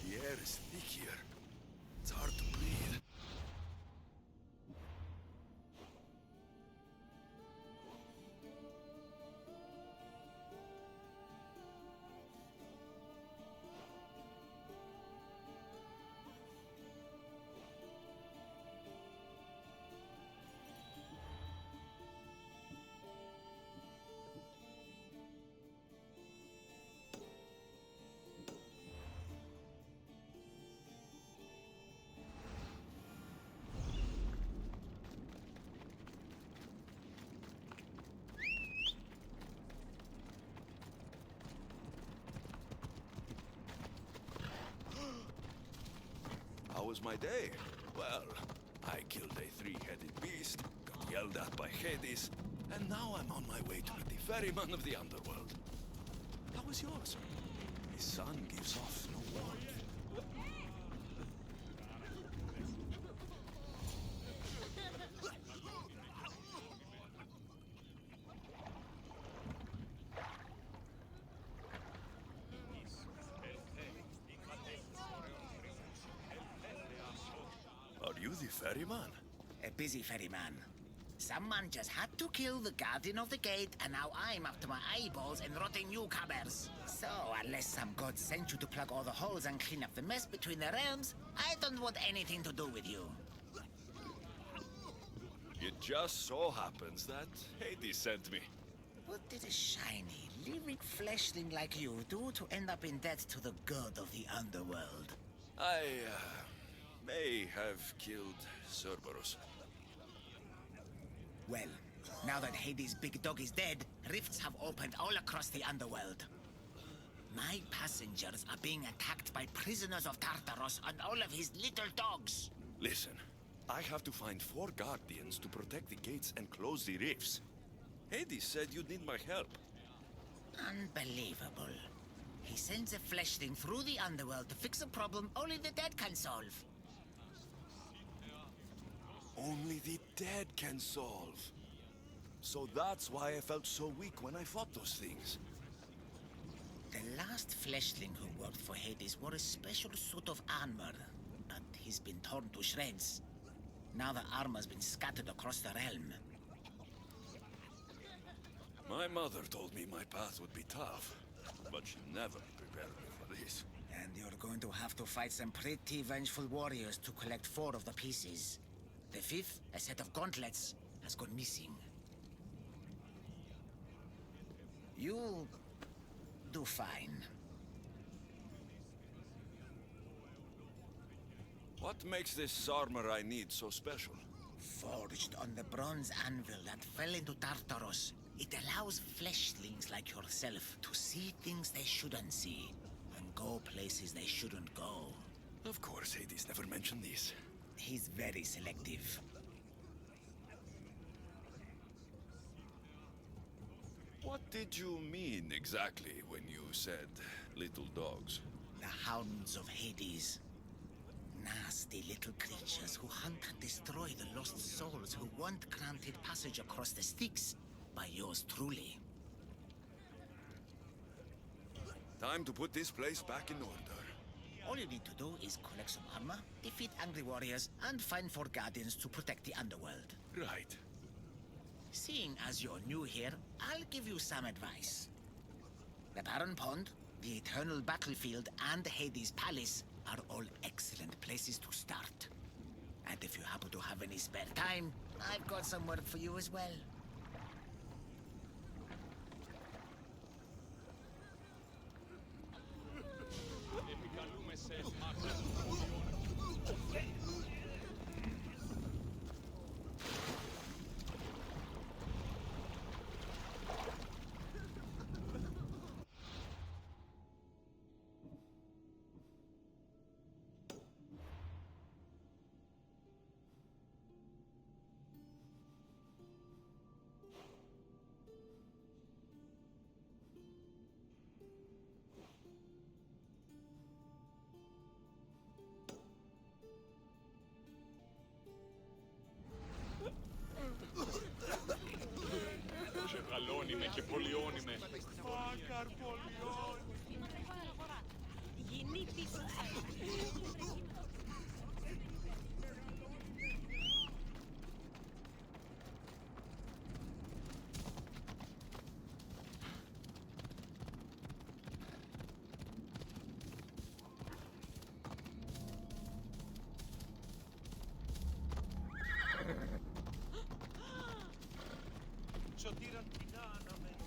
The air is thick here. It's hard to breathe. was my day? Well, I killed a three-headed beast, got yelled at by Hades, and now I'm on my way to meet the ferryman of the underworld. How was yours? The sun gives off no warmth. Are you the ferryman? A busy ferryman. Someone just had to kill the guardian of the gate, and now I'm up to my eyeballs in rotting newcomers. So, unless some god sent you to plug all the holes and clean up the mess between the realms, I don't want anything to do with you. It just so happens that Hades sent me. What did a shiny, lyric fleshling like you do to end up in debt to the god of the underworld? I, may have killed Cerberus. Well, now that Hades' big dog is dead, rifts have opened all across the underworld. My passengers are being attacked by prisoners of Tartaros and all of his little dogs. Listen, I have to find 4 guardians to protect the gates and close the rifts. Hades said you'd need my help. Unbelievable. He sends a fleshling through the underworld to fix a problem only the dead can solve. Only the dead can solve. So that's why I felt so weak when I fought those things. The last fleshling who worked for Hades wore a special suit of armor, but he's been torn to shreds. Now the armor's been scattered across the realm. My mother told me my path would be tough, but she never prepared me for this. And you're going to have to fight some pretty vengeful warriors to collect 4 of the pieces. The 5th, a set of gauntlets, has gone missing. You'll do fine. What makes this armor I need so special? Forged on the bronze anvil that fell into Tartaros, it allows fleshlings like yourself to see things they shouldn't see, and go places they shouldn't go. Of course, Hades never mentioned these. He's very selective. What did you mean exactly when you said little dogs? The hounds of Hades. Nasty little creatures who hunt and destroy the lost souls who weren't granted passage across the Styx by yours truly. Time to put this place back in order. All you need to do is collect some armor, defeat angry warriors, and find 4 guardians to protect the underworld. Right. Seeing as you're new here, I'll give you some advice. The Barren Pond, the Eternal Battlefield, and Hades Palace are all excellent places to start. And if you happen to have any spare time, I've got some work for you as well. Μεγαλώνει και πολιώνει με. Φάκαρ πολιώνει. Σωτήραν την αναμένω.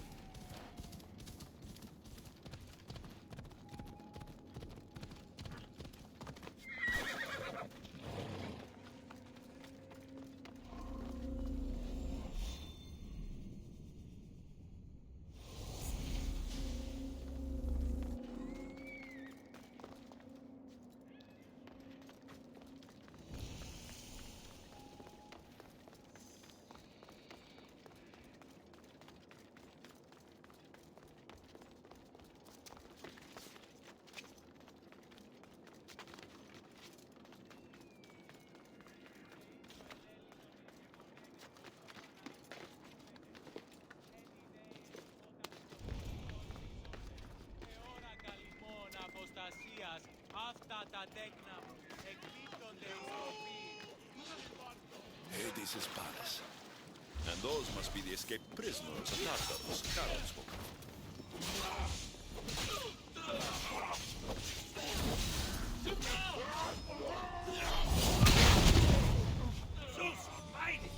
εργασίας, αυτά τα τέκνα μου εκπίπτονται εις το φύλλ. Hades' palace. And those must be the escaped prisoners of Tartarus, Charon spoke of. Zeus, fight it!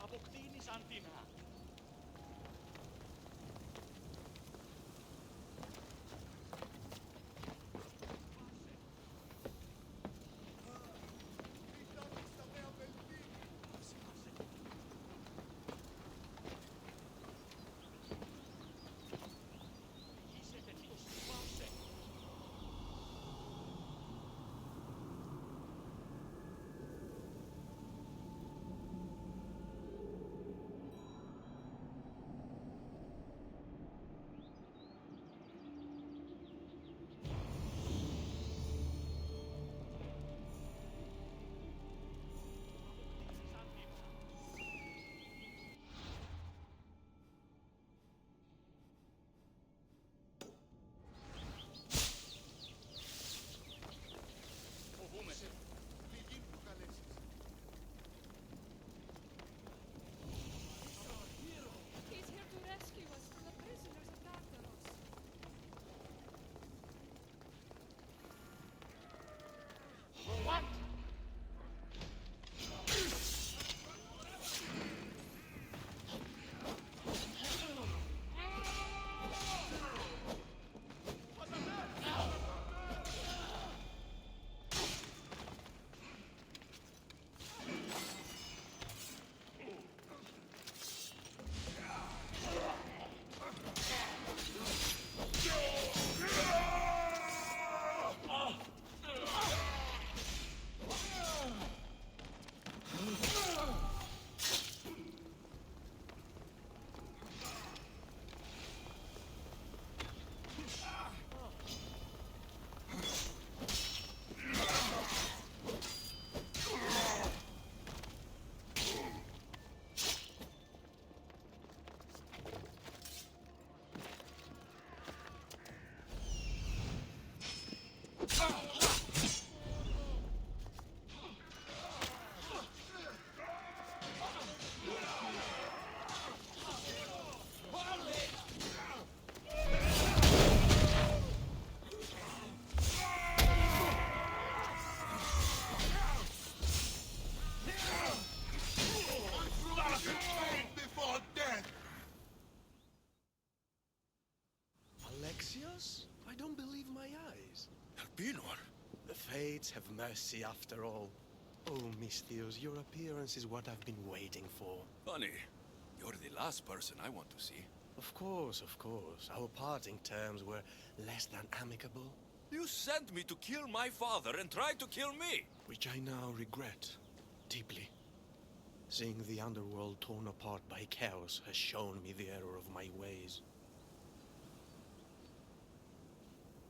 Αποκτήνεις Ανθήνα. He's here to rescue us from the prisoners of Tartarus. What? Alexios? I don't believe my eyes. Elpinor? The fates have mercy after all. Oh, Misthios, your appearance is what I've been waiting for. Funny. You're the last person I want to see. Of course, of course. Our parting terms were less than amicable. You sent me to kill my father and tried to kill me! Which I now regret deeply. Seeing the underworld torn apart by chaos has shown me the error of my ways.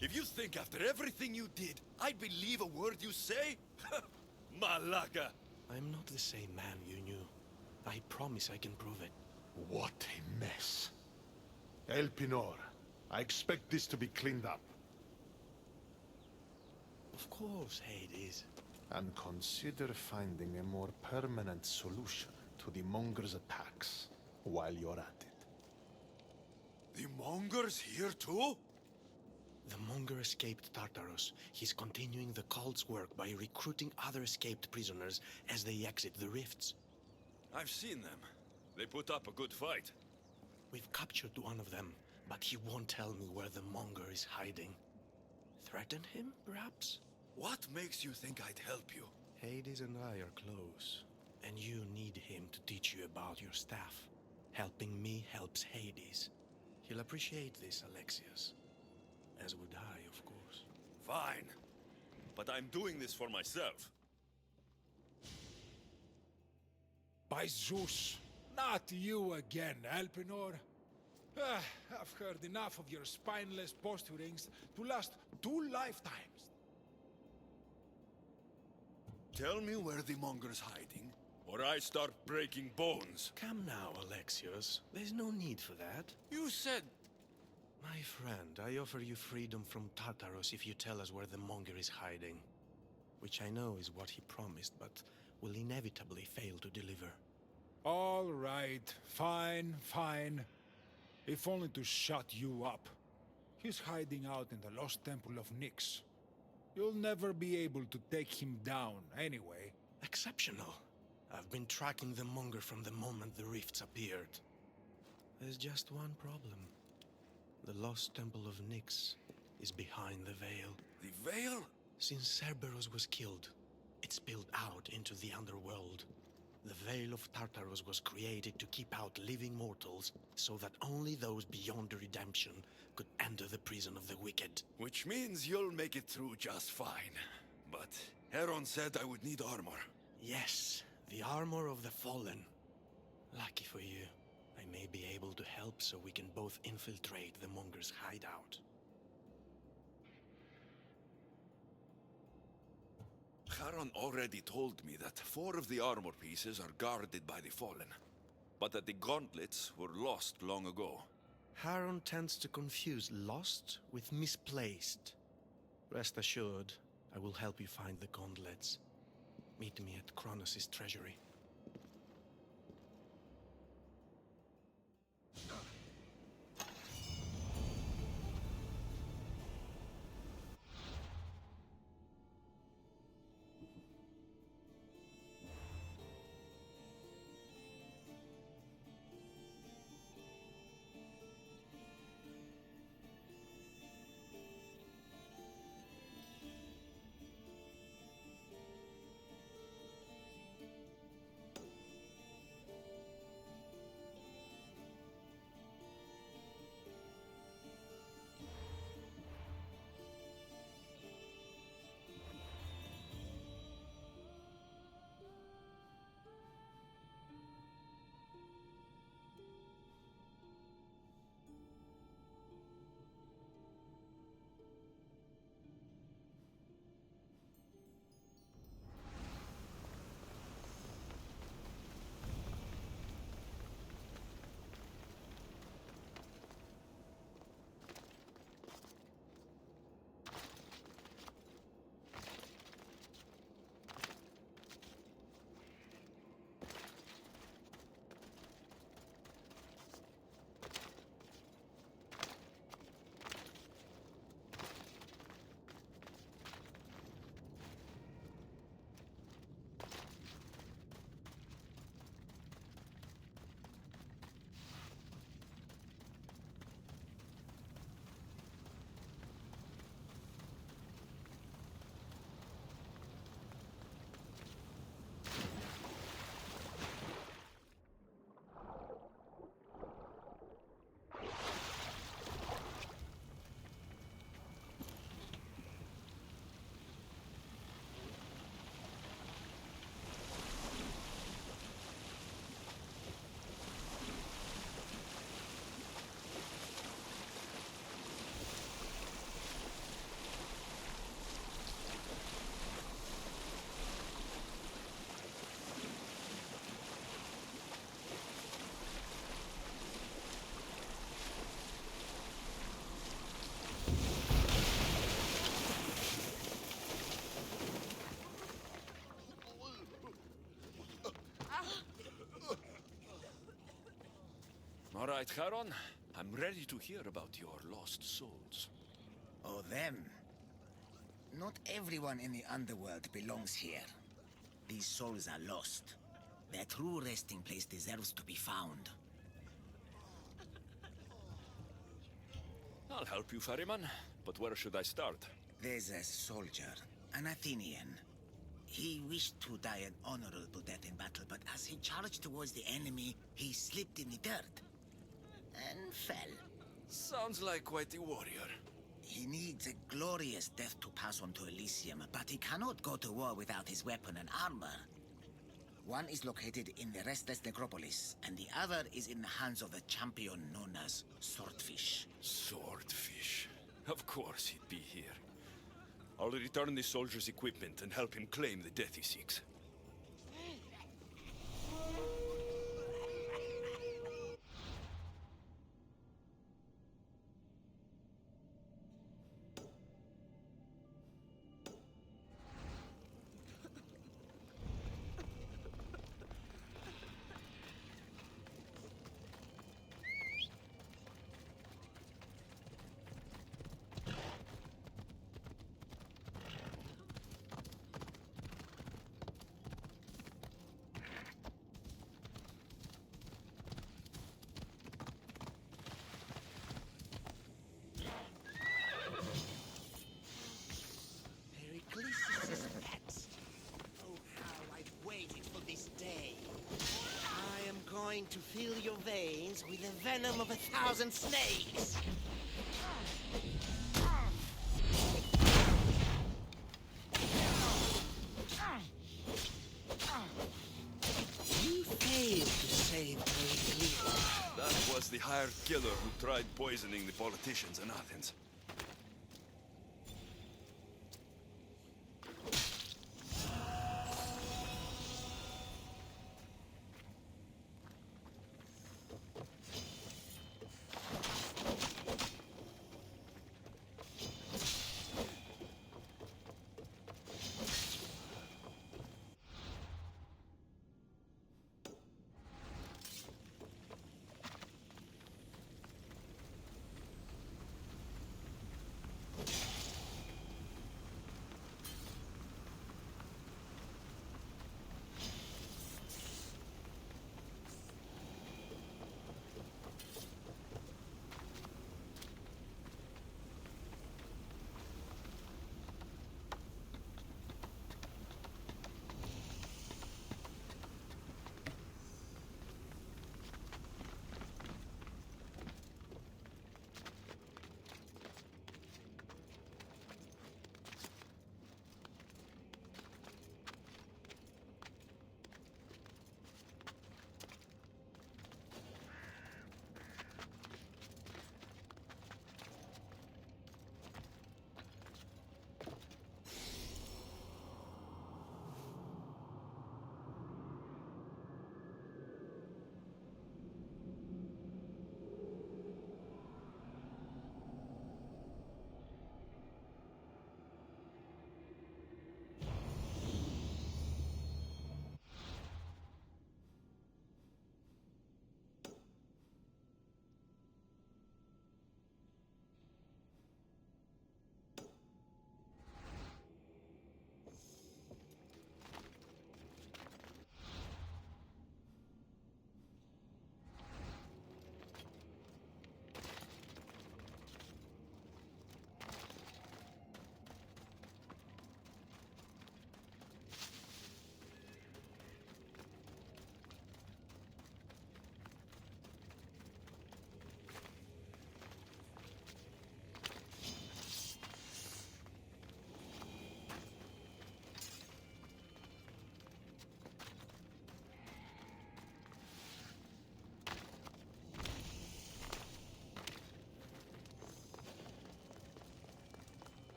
If you think after everything you did, I'd believe a word you say? Malaka! I'm not the same man you knew. I promise I can prove it. What a mess. Elpinor, I expect this to be cleaned up. Of course, Hades. And consider finding a more permanent solution to the Monger's attacks while you're at it. The Monger's here too? The Monger escaped Tartarus. He's continuing the cult's work by recruiting other escaped prisoners as they exit the rifts. I've seen them. They put up a good fight. We've captured one of them, but he won't tell me where the Monger is hiding. Threaten him, perhaps? What makes you think I'd help you? Hades and I are close, and you need him to teach you about your staff. Helping me helps Hades. He'll appreciate this, Alexios. As would I, of course. Fine. But I'm doing this for myself. By Zeus, not you again, Elpinor. I've heard enough of your spineless posturings to last 2 lifetimes. Tell me where the monger's hiding, or I start breaking bones. Come now, Alexios. There's no need for that. You said... My friend, I offer you freedom from Tartaros if you tell us where the monger is hiding. Which I know is what he promised, but will inevitably fail to deliver. All right, fine, fine. If only to shut you up. He's hiding out in the Lost Temple of Nyx. You'll never be able to take him down, anyway. Exceptional. I've been tracking the monger from the moment the rifts appeared. There's just one problem. The Lost Temple of Nyx is behind the Veil. The Veil? Since Cerberus was killed, it spilled out into the underworld. The Veil of Tartaros was created to keep out living mortals, so that only those beyond redemption could enter the prison of the wicked. Which means you'll make it through just fine. But Heron said I would need armor. Yes, the armor of the Fallen. Lucky for you, I may be able to help so we can both infiltrate the monger's hideout. Charon already told me that 4 of the armor pieces are guarded by the Fallen, but that the gauntlets were lost long ago. Charon tends to confuse lost with misplaced. Rest assured, I will help you find the gauntlets. Meet me at Kronos' treasury. All right, Charon. I'm ready to hear about your lost souls. Oh, them. Not everyone in the underworld belongs here. These souls are lost. Their true resting place deserves to be found. I'll help you, ferryman. But where should I start? There's a soldier, an Athenian. He wished to die an honorable death in battle, but as he charged towards the enemy, he slipped in the dirt and fell. Sounds like quite a warrior. He needs a glorious death to pass on to Elysium, but he cannot go to war without his weapon and armor. One is located in the Restless Necropolis, and the other is in the hands of a champion known as Swordfish. Swordfish. Of course he'd be here. I'll return the soldier's equipment and help him claim the death he seeks. Pericles' pets. Oh, how I've waited for this day. I am going to fill your veins with the venom of 1,000 snakes. You failed to save Pericles. That was the hired killer who tried poisoning the politicians in Athens.